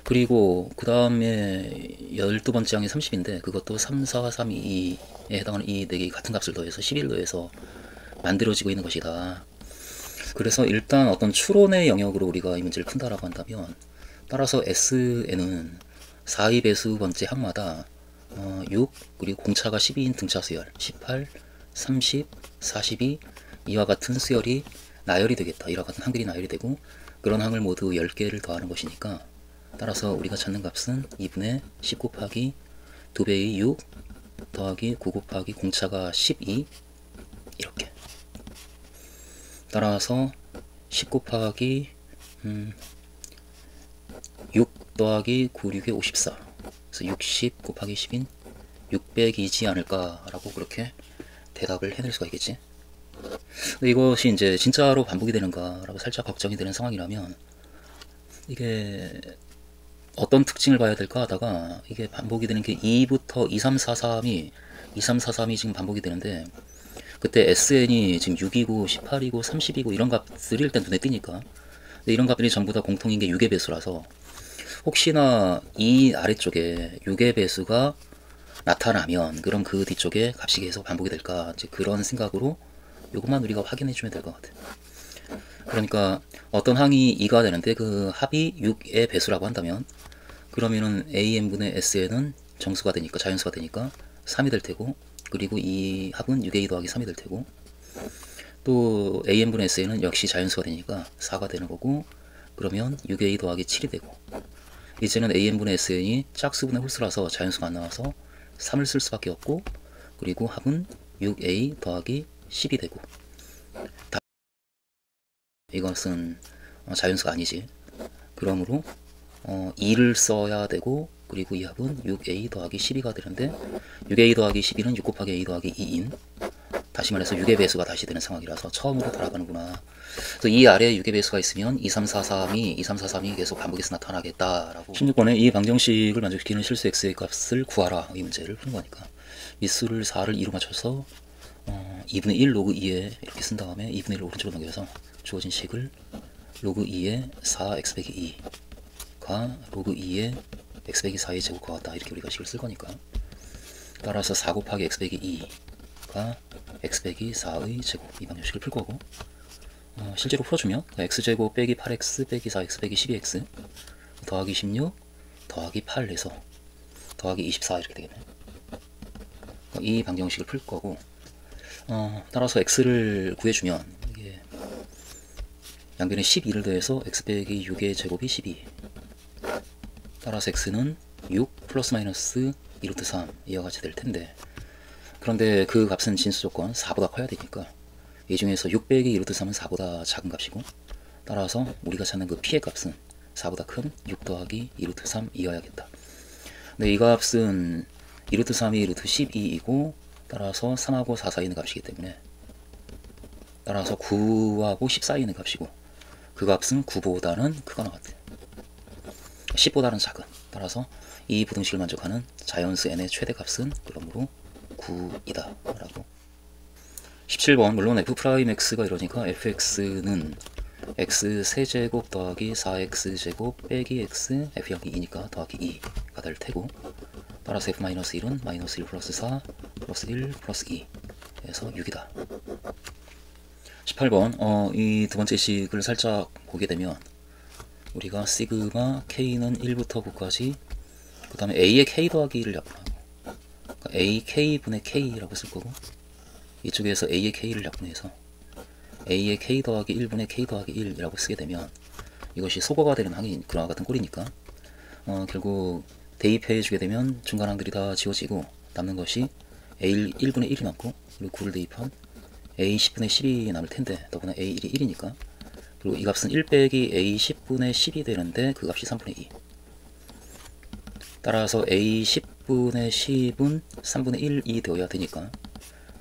그리고 그 다음에 12번째 항이 30인데 그것도 3, 4, 3, 2에 해당하는 이 4개의 같은 값을 더해서 11을 더해서 만들어지고 있는 것이다. 그래서 일단 어떤 추론의 영역으로 우리가 이 문제를 푼다라고 한다면, 따라서 S에는 4의 배수 번째 항마다 6 그리고 공차가 12인 등차 수열 18, 30, 42 이와 같은 수열이 나열이 되겠다. 이와 같은 항들이 나열이 되고, 그런 항을 모두 10개를 더하는 것이니까, 따라서 우리가 찾는 값은 2분의 10 곱하기 2배의 6 더하기 9 곱하기 공차가 12 이렇게. 따라서 10 곱하기 6 더하기 9, 6에 54. 그래서 60 곱하기 10인 600이지 않을까라고 그렇게 대답을 해낼 수가 있겠지. 근데 이것이 이제 진짜로 반복이 되는가라고 살짝 걱정이 되는 상황이라면, 이게 어떤 특징을 봐야 될까 하다가, 이게 반복이 되는 게 2부터 2343이 지금 반복이 되는데, 그때 SN이 지금 6이고 18이고 30이고 이런 값들이 일단 눈에 띄니까, 근데 이런 값들이 전부 다 공통인 게 6의 배수라서, 혹시나 이 아래쪽에 6의 배수가 나타나면 그럼 그 뒤쪽에 값이 계속 반복이 될까, 이제 그런 생각으로 이것만 우리가 확인해 주면 될 것 같아요. 그러니까 어떤 항이 2가 되는데 그 합이 6의 배수라고 한다면, 그러면은 AN분의 SN은 정수가 되니까, 자연수가 되니까 3이 될 테고, 그리고 이 합은 6A 더하기 3이 될 테고, 또 AN분의 SN은 역시 자연수가 되니까 4가 되는 거고, 그러면 6A 더하기 7이 되고, 이제는 AN분의 SN이 짝수분의 홀수라서 자연수가 안 나와서 3을 쓸 수밖에 없고, 그리고 합은 6A 더하기 10이 되고, 이것은 자연수가 아니지. 그러므로 2를 써야 되고, 그리고 이 합은 6A 더하기 12가 되는데, 6A 더하기 12는 6 곱하기 A 더하기 2인, 다시 말해서 6의 배수가 다시 되는 상황이라서 처음으로 돌아가는구나. 그래서 이 아래에 6의 배수가 있으면 2343이 계속 반복해서 나타나겠다라고. 16번에 이 방정식을 만족시키는 실수 x의 값을 구하라, 이 문제를 푸는 거니까 미수를 4를 2로 맞춰서 2분의 1 로그 2에 이렇게 쓴 다음에 2분의 1을 오른쪽으로 넘겨서 주어진 식을 로그 2에 4 x 빼기 2가 로그 2에 x 빼기 4의 제곱과 같다, 이렇게 우리가 식을 쓸 거니까, 따라서 4 곱하기 x 빼기 2가 x 빼기 4의 제곱, 이 방정식을 풀 거고, 실제로 풀어주면 x제곱 빼기 8x 빼기 4x 빼기 12x 더하기 16 더하기 8 해서 더하기 24 이렇게 되겠네. 이 방정식을 풀 거고, 따라서 x를 구해주면 이게 양변에 12를 더해서 x 빼기 6의 제곱이 12, 따라서 x는 6 플러스 마이너스 2루트 3 이와 같이 될 텐데, 그런데 그 값은 진수 조건 4보다 커야 되니까 이 중에서 6 빼기 2루트 3은 4보다 작은 값이고, 따라서 우리가 찾는 그 p의 값은 4보다 큰 6 더하기 2루트 3이어야겠다. 근데 이 값은 2루트 3이 루트 12이고, 따라서 3하고 4 사이에 있는 값이기 때문에, 따라서 9하고 10 사이에 있는 값이고, 그 값은 9보다는 크거나 같아, 10보다는 작은. 따라서 이 부등식을 만족하는 자연수 n의 최대값은 그러므로 9이다 라고. 17번, 물론 f'x가 이러니까 fx는 x 세제곱 더하기 4x제곱 빼기 x f형이 2니까 더하기 2가 될 테고, 따라서 f-1은 마이너스 1 플러스 4 플러스 1 플러스 2 해서 6이다. 18번, 이 두 번째 식을 살짝 보게 되면, 우리가 시그마 k는 1부터 9까지 그 다음에 a의 k 더하기 1을 약분하고, 그러니까 a k분의 k라고 쓸 거고, 이쪽에서 a의 k를 약분해서 a의 k 더하기 1분의 k 더하기 1이라고 쓰게 되면 이것이 소거가 되는 항이 그와 같은 꼴이니까 결국 대입해주게 되면 중간항들이 다 지워지고 남는 것이 a 1분의 1이 남고, 그리고 9를 대입한 a 10분의 10이 남을 텐데, 더구나 a 1이 1이니까, 그리고 이 값은 1 빼기 a 10분의 10이 되는데 그 값이 3분의 2. 따라서 a 10분의 10은 3분의 1이 되어야 되니까,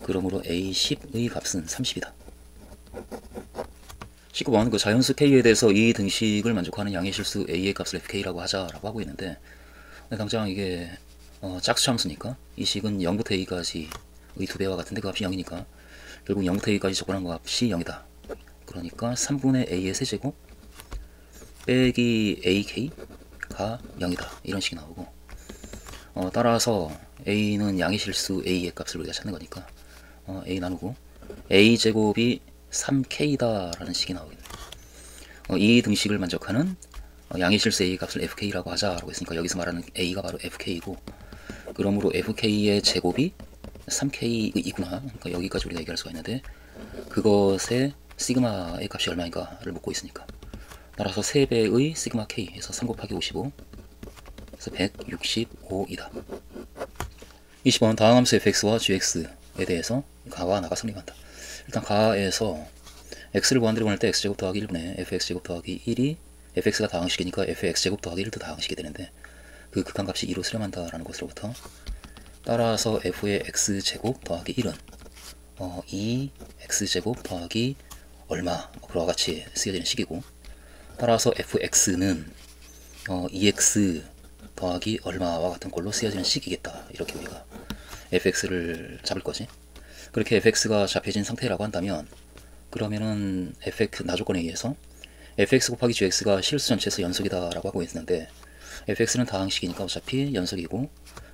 그러므로 a 10의 값은 30이다. 19번 그 자연수 k에 대해서 이 등식을 만족하는 양의 실수 a의 값을 fk라고 하자라고 하고 있는데, 당장 이게 짝수 함수니까 이 식은 0부터 a까지의 2배와 같은데 그 값이 0이니까 결국 0부터 a까지 적분한 값이 0이다. 그러니까 3분의 a의 세제곱 빼기 ak가 0이다. 이런 식이 나오고, 따라서 a는 양의 실수 a의 값을 우리가 찾는 거니까 a 나누고 a제곱이 3k다 라는 식이 나오겠네. 이 등식을 만족하는 양의 실수 a의 값을 fk라고 하자라고 했으니까 여기서 말하는 a가 바로 fk이고, 그러므로 fk의 제곱이 3k이구나. 그러니까 여기까지 우리가 얘기할 수가 있는데, 그것의 시그마의 값이 얼마인가를 묻고 있으니까, 따라서 3배의 시그마 k에서 3 곱하기 55, 그래서 165이다. 20번 다음 함수 fx와 gx에 대해서 가와 나가 성립한다. 일단 가에서 x를 무한대로 보낼 때 x제곱 더하기 1분의 fx제곱 더하기 1이 fx가 다항식이니까 fx제곱 더하기 1도 다항식이 되는데, 그 극한값이 2로 수렴한다라는 것으로부터, 따라서 f의 x제곱 더하기 1은 2x제곱 더하기 얼마, 그와 같이 쓰여지는 식이고, 따라서 fx는 2x 더하기 얼마와 같은 꼴로 쓰여지는 식이겠다. 이렇게 우리가 fx를 잡을 거지. 그렇게 fx가 잡혀진 상태라고 한다면, 그러면은 fx 나조건에 의해서 fx 곱하기 gx가 실수 전체에서 연속이다 라고 하고 있는데, fx는 다항식이니까 어차피 연속이고,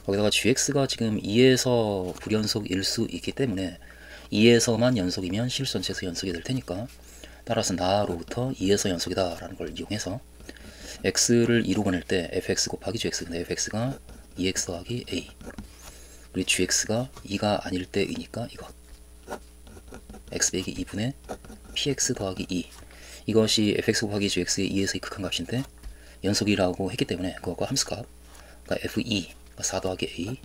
거기다가 gx가 지금 2에서 불연속일 수 있기 때문에 2에서만 연속이면 실수 전체에서 연속이 될 테니까, 따라서 나로부터 2에서 연속이다 라는 걸 이용해서 x를 2로 보낼 때 fx 곱하기 gx, 근데 fx가 2x 더하기 a, 그리고 gx가 2가 아닐 때이니까 이것 x 빼기 2분의 px 더하기 2, 이것이 fx 곱하기 gx의 2에서의 극한값인데 연속이라고 했기 때문에 그것과 함수값, 그러니까 f2 4 더하기 a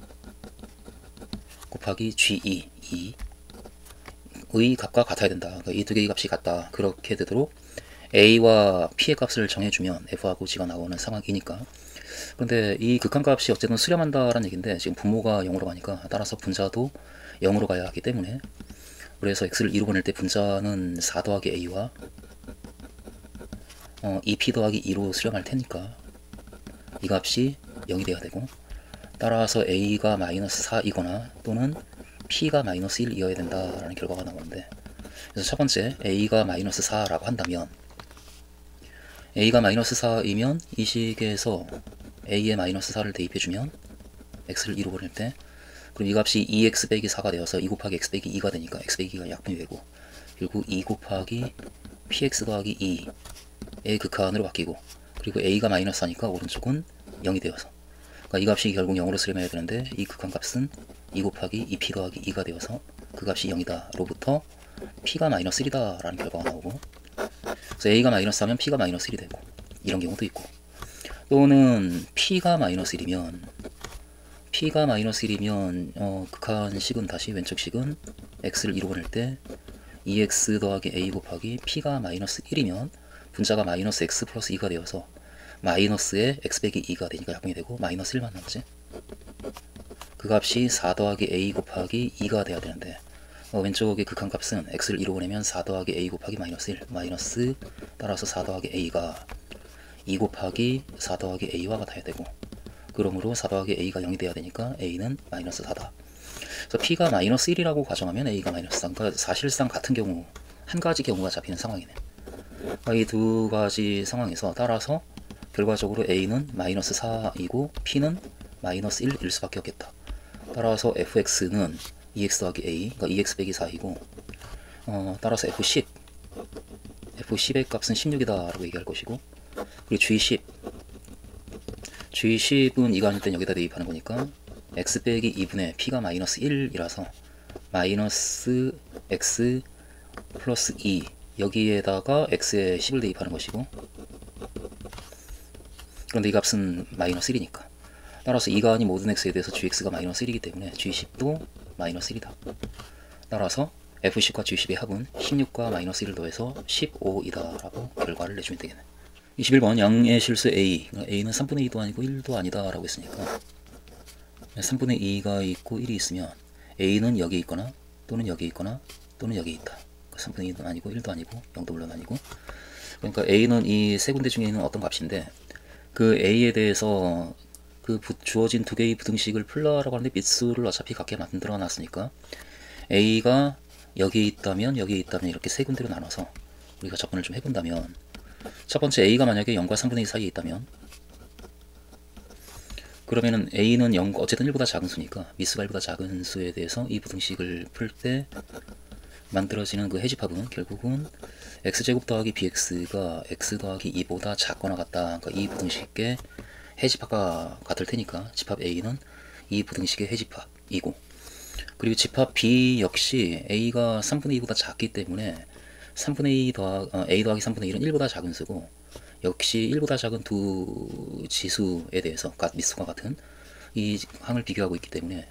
곱하기 ge 2의 값과 같아야 된다. 그러니까 이 두 개의 값이 같다. 그렇게 되도록 a와 p의 값을 정해주면 f하고 g가 나오는 상황이니까. 그런데 이 극한값이 어쨌든 수렴한다라는 얘기인데, 지금 분모가 0으로 가니까 따라서 분자도 0으로 가야 하기 때문에, 그래서 x를 2로 보낼 때 분자는 4 더하기 a와 2p 더하기 2로 수렴할 테니까 이 값이 0이 돼야 되고, 따라서 a가 마이너스 4이거나 또는 p가 마이너스 1이어야 된다라는 결과가 나오는데, 그래서 첫 번째 a가 마이너스 4라고 한다면, a가 마이너스 4이면 이 식에서 a의 마이너스 4를 대입해주면 x를 2로 보낼 때, 그럼 이 값이 2x 빼기 4가 되어서 2 곱하기 x 빼기 2가 되니까 x 빼기 2가 약분이 되고, 그리고 2 곱하기 px 더하기 2의 극한으로 바뀌고, 그리고 a가 마이너스 4니까 오른쪽은 0이 되어서, 그러니까 이 값이 결국 0으로 수렴해야 되는데 이 극한값은 2 곱하기 2p 더하기 2가 되어서 그 값이 0이다 로부터 p가 마이너스 1이다 라는 결과가 나오고, 그래서 a가 마이너스 4면 p가 마이너스 1이 되고, 이런 경우도 있고, 또는 p가 마이너스 1이면 극한식은 다시 왼쪽식은 x를 2로 보낼 때 2x 더하기 a 곱하기 p가 마이너스 1이면 분자가 마이너스 x 플러스 2가 되어서 마이너스에 x 빼기 2가 되니까 약분이 되고 마이너스 1만 남지. 그 값이 4 더하기 a 곱하기 2가 돼야 되는데, 왼쪽의 극한값은 x를 2로 보내면 4 더하기 a 곱하기 마이너스 1 마이너스, 따라서 4 더하기 a가 2 곱하기 4 더하기 a와 같아야 되고, 그러므로 4 더하기 a가 0이 돼야 되니까 a는 마이너스 4다. 그래서 p가 마이너스 1이라고 가정하면 a가 마이너스 4, 그러니까 사실상 같은 경우 한 가지 경우가 잡히는 상황이네. 이 두 가지 상황에서 따라서 결과적으로 a는 마이너스 4이고 p는 마이너스 1일 수밖에 없겠다. 따라서 fx는 2x 더하기 a, 그러니까 2x 빼기 4이고, 따라서 f10의 값은 16이다 라고 얘기할 것이고, 그리고 g10 G10은 이가 아닐 땐 여기다 대입하는 거니까 x 빼기 2분의 p가 마이너스 1이라서 마이너스 x 플러스 2 여기에다가 x에 10을 대입하는 것이고, 그런데 이 값은 마이너스 1이니까 따라서 2가 아닌 모든 x에 대해서 gx가 마이너스 1이기 때문에 g10도 마이너스 1이다. 따라서 f10과 g10의 합은 16과 마이너스 1을 더해서 15이다 라고 결과를 내주면 되겠네. 21번 양의 실수 a, a는 3분의 2도 아니고 1도 아니다 라고 했으니까 3분의 2가 있고 1이 있으면 a는 여기 있거나 또는 여기 있거나 또는 여기 있다. 3분의 2도 아니고 1도 아니고 0도 물론 아니고, 그러니까 a는 이 세 군데 중에 있는 어떤 값인데 그 a에 대해서 그 주어진 두 개의 부등식을 풀라라고 하는데 밑수를 어차피 같게 만들어 놨으니까 a가 여기에 있다면 여기에 있다면 이렇게 세 군데로 나눠서 우리가 접근을 좀 해본다면, 첫 번째 a가 만약에 0과 3분의 2 사이에 있다면 그러면은 a는 0, 어쨌든 1보다 작은 수니까 미수가 1보다 작은 수에 대해서 이 부등식을 풀 때 만들어지는 그 해집합은 결국은 x제곱 더하기 bx가 x 더하기 2보다 작거나 같다. 그러니까 이 부등식의 해집합과 같을 테니까 집합 a는 이 부등식의 해집합이고, 그리고 집합 b 역시 a가 3분의 2보다 작기 때문에 3분의 2 a 더하기 3분의 1은 1보다 작은 수고, 역시 1보다 작은 두 지수에 대해서 미수가 같은 이 항을 비교하고 있기 때문에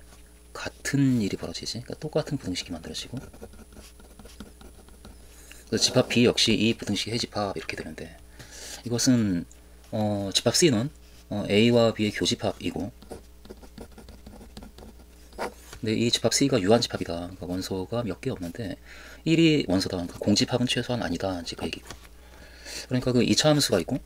같은 일이 벌어지지. 그러니까 똑같은 부등식이 만들어지고, 그래서 집합 b 역시 이 부등식의 해집합 이렇게 되는데, 이것은 집합 c는 a와 b의 교집합이고, 근데 이 집합 c가 유한집합이다. 그러니까 원소가 몇 개 없는데 1이 원소다. 그러니까 공집합은 최소한 아니다. 이제 그 얘기고. 그러니까 그 2차 함수가 있고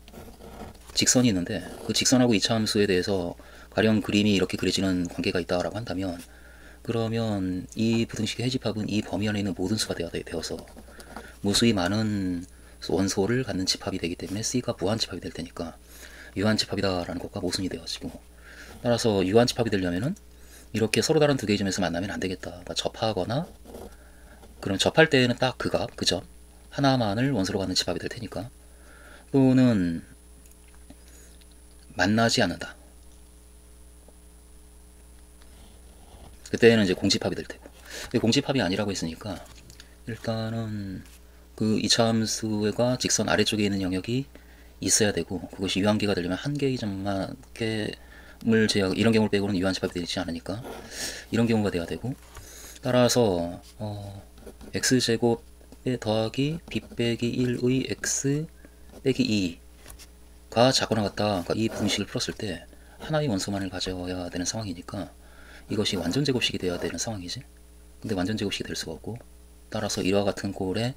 직선이 있는데 그 직선하고 2차 함수에 대해서 가령 그림이 이렇게 그려지는 관계가 있다라고 한다면, 그러면 이 부등식의 해집합은 이 범위 안에 있는 모든 수가 되어서 무수히 많은 원소를 갖는 집합이 되기 때문에 c가 무한집합이 될 테니까 유한집합이다라는 것과 모순이 되어지고, 따라서 유한집합이 되려면은 이렇게 서로 다른 두 개의 점에서 만나면 안 되겠다. 그러니까 접하거나, 그럼 접할 때에는 딱 그 값, 그 점 하나만을 원소로 갖는 집합이 될 테니까, 또는 만나지 않는다. 그때는 이제 공집합이 될 테고. 근데 공집합이 아니라고 했으니까 일단은 그 2차 함수가 직선 아래쪽에 있는 영역이 있어야 되고, 그것이 유한계가 되려면 한 개의 점만 을 제외하고 이런 경우를 빼고는 유한집합이 되지 않으니까 이런 경우가 돼야 되고, 따라서 x제곱 더하기 b 빼기 1의 x 빼기 2가 작거나 같다. 그러니까 이 부등식을 풀었을 때 하나의 원소만을 가져야 되는 상황이니까 이것이 완전제곱식이 되어야 되는 상황이지. 근데 완전제곱식이 될 수가 없고, 따라서 이와 같은 꼴의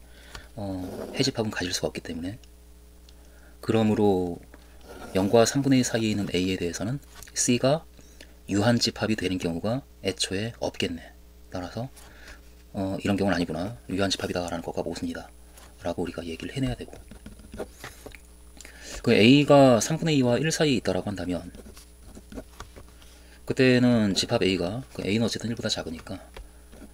해집합은 가질 수가 없기 때문에, 그러므로 0과 3분의 2 사이에 있는 a에 대해서는 c가 유한집합이 되는 경우가 애초에 없겠네. 따라서 이런 경우는 아니구나, 유한집합이다 라는 것과 모순이다 라고 우리가 얘기를 해내야 되고, 그 a가 3분의 2와 1 사이에 있다라고 한다면 그때는 집합 a가, 그 a는 어쨌든 1보다 작으니까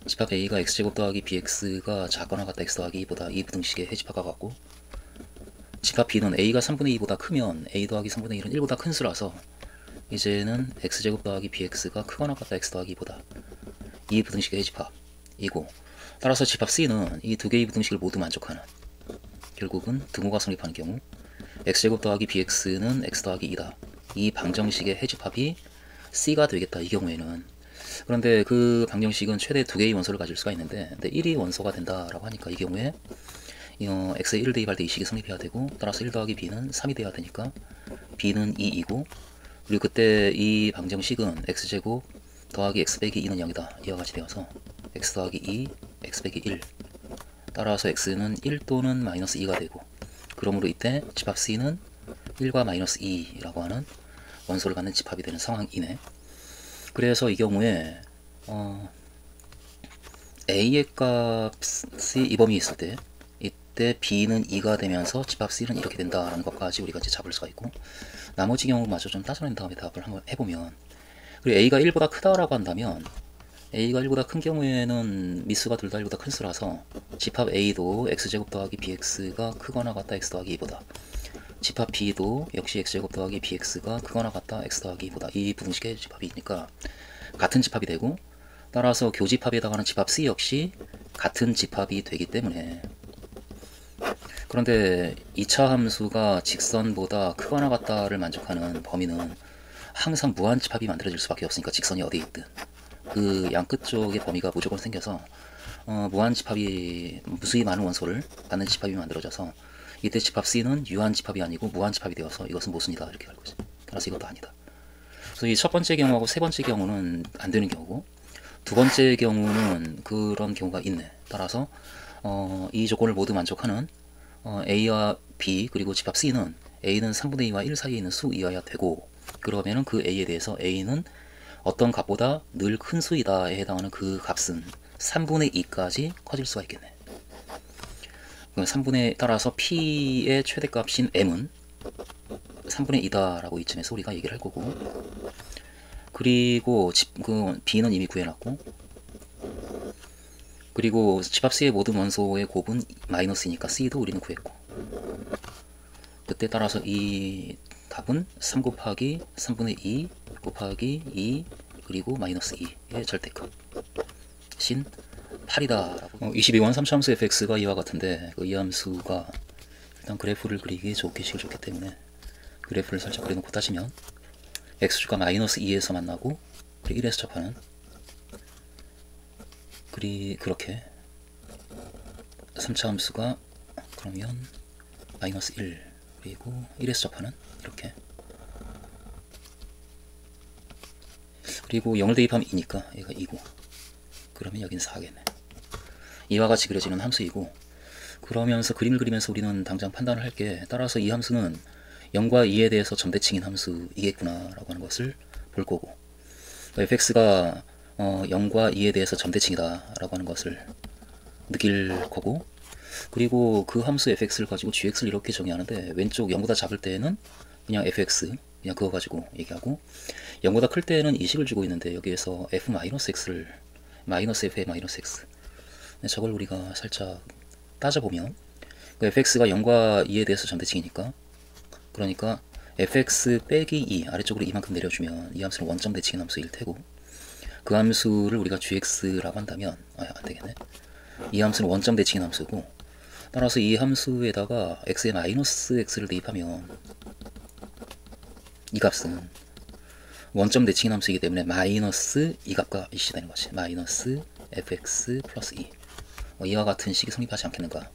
집합 a가 x제곱 더하기 bx가 작거나 같다 x 더하기 2보다 이 부등식의 해집합과 같고, 집합 b는 a가 3분의 2보다 크면 a 더하기 3분의 1은 1보다 큰 수라서 이제는 x제곱 더하기 bx가 크거나 같다 x 더하기 2보다 이 부등식의 해집합이고, 따라서 집합 c는 이 두 개의 부등식을 모두 만족하는, 결국은 등호가 성립하는 경우 x제곱 더하기 bx는 x 더하기 2다. 이 방정식의 해집합이 c가 되겠다 이 경우에는. 그런데 그 방정식은 최대 두 개의 원소를 가질 수가 있는데, 근데 1이 원소가 된다라고 하니까 이 경우에 x에 1을 대입할 때 이 식이 성립해야 되고, 따라서 1 더하기 b는 3이 돼야 되니까 b는 2이고, 그리고 그때 이 방정식은 x제곱 더하기 x 빼기 2는 0이다 이와 같이 되어서 x 더하기 2 x 빼기 1, 따라서 x는 1 또는 마이너스 2가 되고, 그러므로 이때 집합 c는 1과 마이너스 2라고 하는 원소를 갖는 집합이 되는 상황이네. 그래서 이 경우에 a의 값이 이 범위에 있을 때 이때 b는 2가 되면서 집합 c는 이렇게 된다라는 것까지 우리가 이제 잡을 수가 있고, 나머지 경우마저 좀 따져낸 다음에 답을 한번 해보면, 그리고 a가 1보다 크다라고 한다면 a가 1보다 큰 경우에는 미수가 둘 다 1보다 큰 수라서 집합 a도 x제곱 더하기 bx가 크거나 같다 x 더하기 2보다, 집합 B도 역시 x제곱 더하기 bx가 크거나 같다 x 더하기 2보다 이 부등식의 집합이니까 같은 집합이 되고, 따라서 교집합에 해당하는 집합 C 역시 같은 집합이 되기 때문에, 그런데 2차 함수가 직선보다 크거나 같다를 만족하는 범위는 항상 무한집합이 만들어질 수밖에 없으니까, 직선이 어디에 있든 그 양 끝쪽의 범위가 무조건 생겨서 무한집합이 무수히 많은 원소를 갖는 집합이 만들어져서, 이때 집합 C는 유한집합이 아니고 무한집합이 되어서 이것은 모순이다 이렇게 할 거지. 따라서 이것도 아니다. 그래서 이 첫 번째 경우하고 세 번째 경우는 안 되는 경우고, 두 번째 경우는 그런 경우가 있네. 따라서 이 조건을 모두 만족하는 A와 B 그리고 집합 C는 A는 3분의 2와 1 사이에 있는 수이어야 되고, 그러면은 그 A에 대해서 A는 어떤 값보다 늘 큰 수이다에 해당하는 그 값은 3분의 2까지 커질 수가 있겠네. 3분의 따라서 P의 최대값인 M은 3분의 2다 라고 이쯤에서 우리가 얘기를 할 거고, 그리고 B는 이미 구해놨고, 그리고 집합 C의 모든 원소의 곱은 마이너스이니까 C도 우리는 구했고, 그때 따라서 이 답은 3 곱하기 3분의 2 곱하기 2 그리고 마이너스 2의 절대값 신 8이다. 22번 3차함수 fx가 이와 같은데, 이 함수가 일단 그래프를 그리기 좋기 좋기 때문에 그래프를 살짝 그려놓고 따지면 x축과 마이너스 2에서 만나고, 그리고 1에서 접하는, 그렇게 3차 함수가 그러면 마이너스 1 그리고 1에서 접하는 이렇게, 그리고 0을 대입하면 2니까 얘가 2고, 그러면 여긴 4겠네. 이와 같이 그려지는 함수이고, 그러면서 그림을 그리면서 우리는 당장 판단을 할 게, 따라서 이 함수는 0과 2에 대해서 점대칭인 함수이겠구나 라고 하는 것을 볼 거고, fx가 0과 2에 대해서 점대칭이다 라고 하는 것을 느낄 거고, 그리고 그 함수 fx를 가지고 gx를 이렇게 정의하는데, 왼쪽 0보다 작을 때에는 그냥 fx 그냥 그거 가지고 얘기하고, 0보다 클 때에는 이 식을 주고 있는데, 여기에서 f-x를 마이너스 f의 마이너스 x, 저걸 우리가 살짝 따져보면 fx가 0과 2에 대해서 점대칭이니까, 그러니까 fx 빼기 2 아래쪽으로 이만큼 내려주면 이 함수는 원점 대칭인 함수일 테고, 그 함수를 우리가 gx라고 한다면 안되겠네. 이 함수는 원점 대칭인 함수고, 따라서 이 함수에다가 x의 마이너스 x를 대입하면 이 값은 원점 대칭인 함수이기 때문에 마이너스 이 값과 일치되는 것이 마이너스 fx 플러스 2, 이와 같은 식이 성립하지 않겠는가.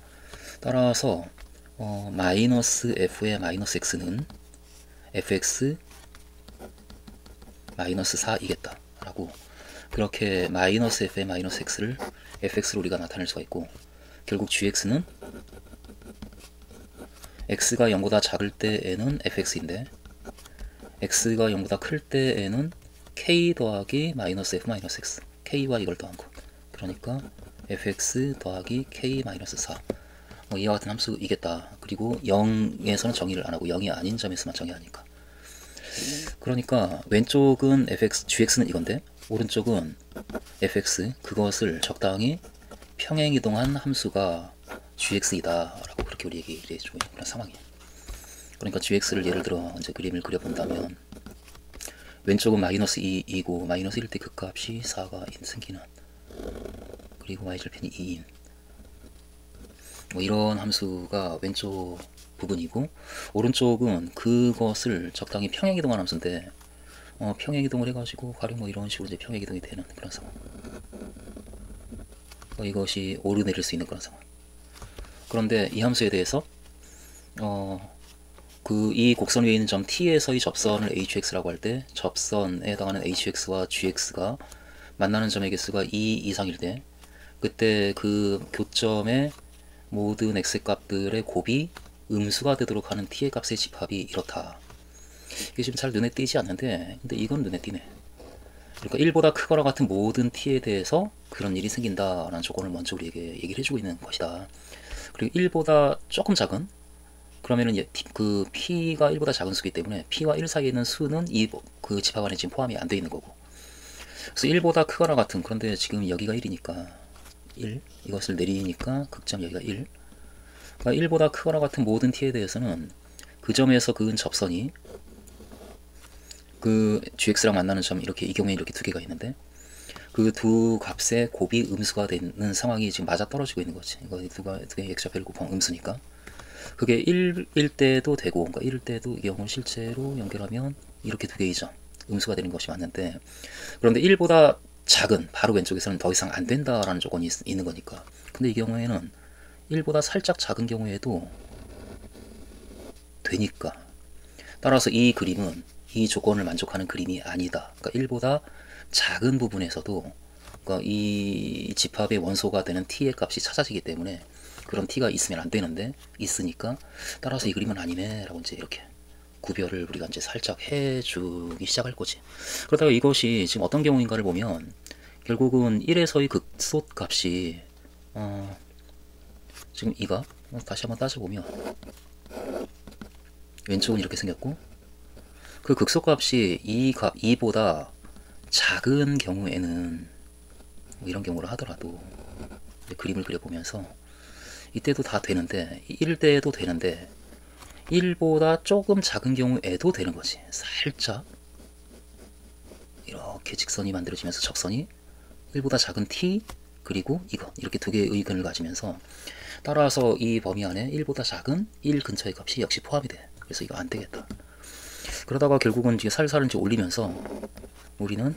따라서 마이너스 f의 마이너스 x는 fx 마이너스 4이겠다 라고, 그렇게 마이너스 f의 마이너스 x를 fx로 우리가 나타낼 수가 있고, 결국 gx는 x가 0보다 작을 때에는 fx인데, x가 0보다 클 때에는 k 더하기 마이너스 f 마이너스 x, k와 이걸 더한 것, 그러니까 fx 더하기 k 마이너스 4, 이와 같은 함수이겠다. 그리고 0에서는 정의를 안하고 0이 아닌 점에서만 정의하니까, 그러니까 왼쪽은 gx는 이건데 오른쪽은 fx, 그것을 적당히 평행이동한 함수가 gx이다 라고 그렇게 우리 얘기를 해주고 있는 그런 상황이에요. 그러니까 gx를 예를 들어 이제 그림을 그려본다면, 왼쪽은 마이너스 2이고 마이너스 1 때 그 값이 4가 생기는, 그리고 y절편이 2인 이런 함수가 왼쪽 부분이고, 오른쪽은 그것을 적당히 평행이동한 함수인데, 평행이동을 해가지고 가령 이런 식으로 이제 평행이동이 되는 그런 상황, 이것이 오르내릴 수 있는 그런 상황. 그런데 이 함수에 대해서 이 곡선 위에 있는 점 T에서의 접선을 hx라고 할 때, 접선에 해당하는 hx와 gx가 만나는 점의 개수가 2 이상일 때, 그때 그 교점의 모든 x값들의 곱이 음수가 되도록 하는 t의 값의 집합이 이렇다. 이게 지금 잘 눈에 띄지 않는데, 근데 이건 눈에 띄네. 그러니까 1보다 크거나 같은 모든 t에 대해서 그런 일이 생긴다라는 조건을 먼저 우리에게 얘기를 해주고 있는 것이다. 그리고 1보다 조금 작은, 그러면은 그 p가 1보다 작은 수이기 때문에 p와 1 사이에 있는 수는 그 집합 안에 지금 포함이 안 되어 있는 거고, 그래서 1보다 크거나 같은, 그런데 지금 여기가 1이니까 1, 이것을 내리니까 극점 여기가 1, 그러니까 1보다 크거나 같은 모든 t에 대해서는 그 점에서 그은 접선이 그 gx랑 만나는 점, 이렇게 이 경우에 이렇게 두 개가 있는데 그 두 값의 곱이 음수가 되는 상황이 지금 맞아 떨어지고 있는 거지. 이거 두 개의 x좌표를 곱하면 음수니까 그게 1일 때도 되고, 그러니까 1일 때도 이 경우 실제로 연결하면 이렇게 두 개의 점 음수가 되는 것이 맞는데, 그런데 1보다 작은 바로 왼쪽에서는 더 이상 안 된다라는 조건이 있는 거니까. 근데 이 경우에는 1보다 살짝 작은 경우에도 되니까, 따라서 이 그림은 이 조건을 만족하는 그림이 아니다. 그러니까 1보다 작은 부분에서도, 그러니까 이 집합의 원소가 되는 t의 값이 찾아지기 때문에 그런 t가 있으면 안 되는데 있으니까, 따라서 이 그림은 아니네 라고 이제 이렇게 구별을 우리가 이제 살짝 해주기 시작할 거지. 그러다가 이것이 지금 어떤 경우인가를 보면 결국은 1에서의 극소 값이 지금 이가 다시 한번 따져보면 왼쪽은 이렇게 생겼고, 그 극소값이 2보다 작은 경우에는 뭐 이런 경우를 하더라도 그림을 그려보면서 이때도 다 되는데, 1 때도 되는데 1보다 조금 작은 경우에도 되는 거지. 살짝 이렇게 직선이 만들어지면서 적선이 1보다 작은 t 그리고 이거 이렇게 두 개의 의견을 가지면서, 따라서 이 범위 안에 1보다 작은 1 근처의 값이 역시 포함이 돼. 그래서 이거 안 되겠다. 그러다가 결국은 이제 살살 이제 올리면서 우리는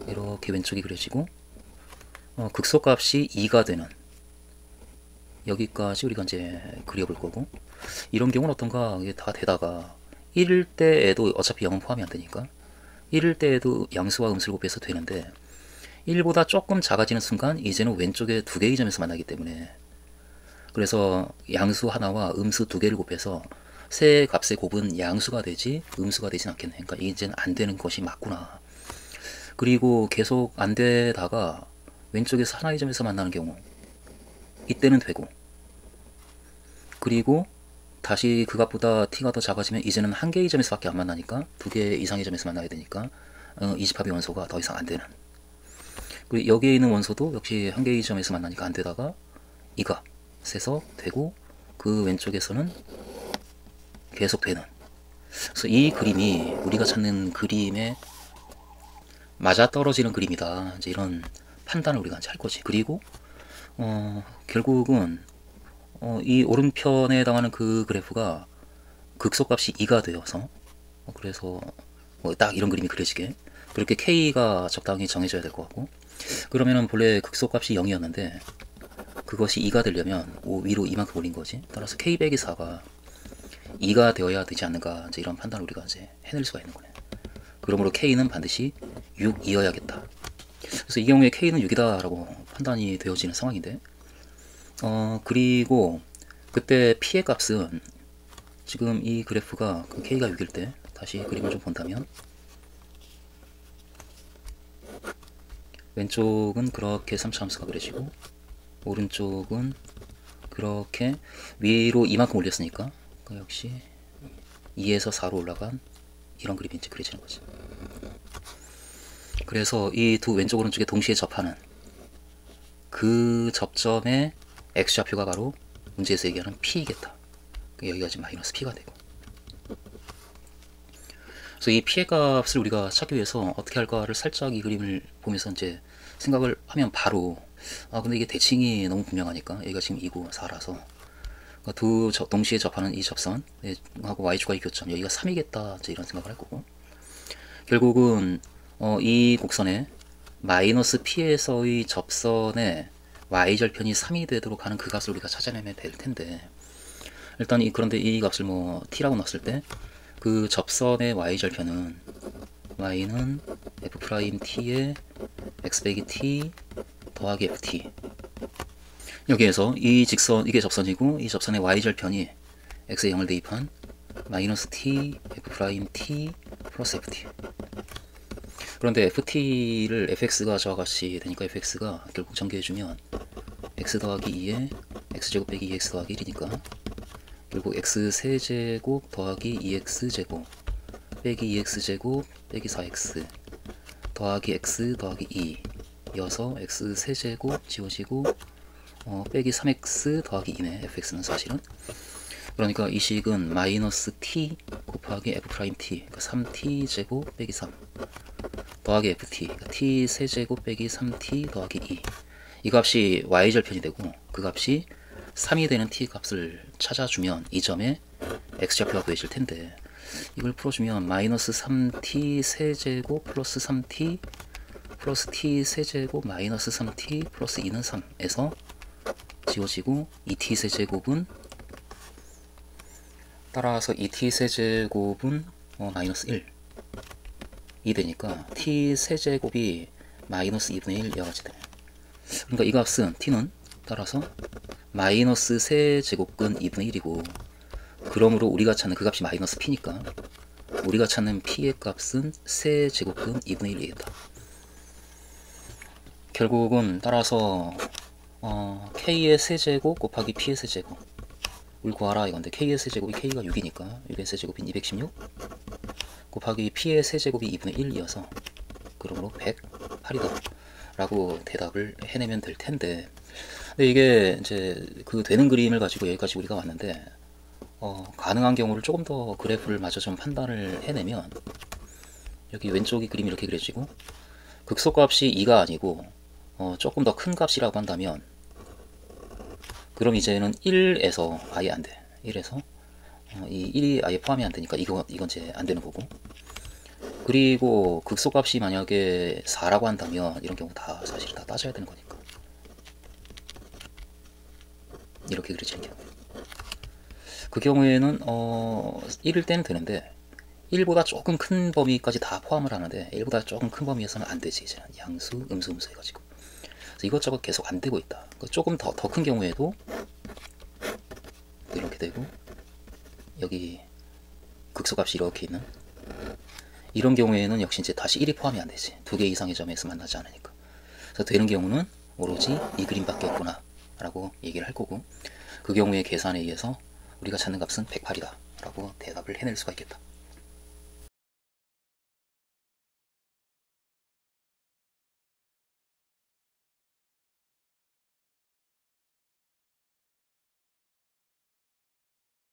이렇게 왼쪽이 그려지고 극소값이 2가 되는 여기까지 우리가 이제 그려볼 거고, 이런 경우는 어떤가, 이게 다 되다가 1일 때에도 어차피 0은 포함이 안 되니까 1일 때에도 양수와 음수를 곱해서 되는데 1보다 조금 작아지는 순간 이제는 왼쪽에 두 개의 점에서 만나기 때문에, 그래서 양수 하나와 음수 두 개를 곱해서 세 값의 곱은 양수가 되지 음수가 되진 않겠네. 그러니까 이제는 안 되는 것이 맞구나. 그리고 계속 안 되다가 왼쪽에서 하나의 점에서 만나는 경우 이때는 되고, 그리고 다시 그 값보다 t가 더 작아지면 이제는 한 개의 점에서 밖에 안 만나니까 두 개 이상의 점에서 만나야 되니까 이 집합의 원소가 더 이상 안 되는, 그리고 여기에 있는 원소도 역시 한 개의 점에서 만나니까 안 되다가 이 값에서 되고, 그 왼쪽에서는 계속 되는. 그래서 이 그림이 우리가 찾는 그림에 맞아떨어지는 그림이다, 이제 이런 판단을 우리가 이제 할 거지. 그리고 결국은 이 오른편에 해당하는 그 그래프가 극소값이 2가 되어서, 그래서 딱 이런 그림이 그려지게 그렇게 k가 적당히 정해져야 될 것 같고, 그러면은 본래 극소값이 0이었는데 그것이 2가 되려면 위로 이만큼 올린 거지. 따라서 k 빼기 4가 2가 되어야 되지 않는가, 이제 이런 판단을 우리가 이제 해낼 수가 있는 거네. 그러므로 k는 반드시 6이어야겠다. 그래서 이 경우에 k는 6이다 라고 판단이 되어지는 상황인데, 그리고 그때 p의 값은 지금 이 그래프가 그 k가 6일 때 다시 그림을 좀 본다면 왼쪽은 그렇게 3차 함수가 그려지고 오른쪽은 그렇게 위로 이만큼 올렸으니까 역시 2에서 4로 올라간 이런 그림이 이제 그려지는 거지. 그래서 이 두 왼쪽 오른쪽에 동시에 접하는 그 접점의 x좌표가 바로 문제에서 얘기하는 p이겠다. 여기가 지금 마이너스 p가 되고, 그래서 이 p의 값을 우리가 찾기 위해서 어떻게 할까를 살짝 이 그림을 보면서 이제 생각을 하면 바로, 근데 이게 대칭이 너무 분명하니까 여기가 지금 2고 4라서 두 동시에 접하는 이 접선하고 y축과의 교점, 여기가 3이겠다, 이제 이런 생각을 할 거고, 결국은 이 곡선에 마이너스 p에서의 접선의 y절편이 3이 되도록 하는 그 값을 우리가 찾아내면 될 텐데, 일단 그런데 이 값을 뭐 t라고 놨을 때 그 접선의 y절편은 y는 f't의 x 빼기 t 더하기 ft, 여기에서 이 직선, 이게 접선이고 이 접선의 y절편이 x에 0을 대입한 마이너스 t f't 플러스 ft. 그런데 ft를 fx가 저와 같이 되니까 fx가 결국 전개해주면 x 더하기 2에 x제곱 빼기 2x 더하기 1이니까 결국 x 세제곱 더하기 2x제곱 빼기 2x제곱 빼기 4x 더하기 x 더하기 2 이어서 x 세제곱 지워지고 빼기 3x 더하기 2네, fx는 사실은. 그러니까 이 식은 마이너스 t 곱하기 f 프라임 t, 그러니까 3t 제곱 빼기 3 더하기 ft, 그러니까 t 세제곱 빼기 3t 더하기 2. 이 값이 y절편이 되고 그 값이 3이 되는 t 값을 찾아주면 이 점에 x좌표가 구해질 텐데, 이걸 풀어주면 마이너스 3t 세제곱 플러스 3t 플러스 t 세제곱 마이너스 3t 플러스 2는 3에서 지워지고 2t 세제곱은 따라서 2t 세제곱은 마이너스 1이 되니까 t 세제곱이 마이너스 2분의 1 이와같이 되네. 그러니까 이 값은 t는 따라서 마이너스 세제곱근 2분의 1이고, 그러므로 우리가 찾는 그 값이 마이너스 p니까 우리가 찾는 p의 값은 세제곱근 2분의 1이겠다. 결국은 따라서 k의 세제곱 곱하기 p의 세제곱 을 구하라 이건데, k의 세제곱이 k가 6이니까 6의 세제곱인 216 곱하기 p의 세제곱이 2분의 1이어서 그러므로 108이다 라고 대답을 해내면 될 텐데, 근데 이게 이제 그 되는 그림을 가지고 여기까지 우리가 왔는데, 가능한 경우를 조금 더 그래프를 마저 좀 판단을 해내면, 여기 왼쪽이 그림이 이렇게 그려지고 극소값이 2가 아니고 조금 더 큰 값이라고 한다면, 그럼 이제는 1에서 아예 안 돼. 1에서 이 1이 아예 포함이 안 되니까 이건 이제 안 되는 거고, 그리고 극소값이 만약에 4라고 한다면 이런 경우 다 사실 다 따져야 되는 거니까 이렇게 그려지는 경우, 그 경우에는 1일 때는 되는데 1보다 조금 큰 범위까지 다 포함을 하는데 1보다 조금 큰 범위에서는 안 되지. 이제는 양수, 음수 해가지고 그래서 이것저것 계속 안 되고 있다. 조금 더 큰 경우에도 이렇게 되고, 여기 극소값이 이렇게 있는 이런 경우에는 역시 이제 다시 1이 포함이 안 되지. 2개 이상의 점에서 만나지 않으니까. 그래서 되는 경우는 오로지 이 그림밖에 없구나 라고 얘기를 할 거고, 그 경우의 계산에 의해서 우리가 찾는 값은 108이다 라고 대답을 해낼 수가 있겠다.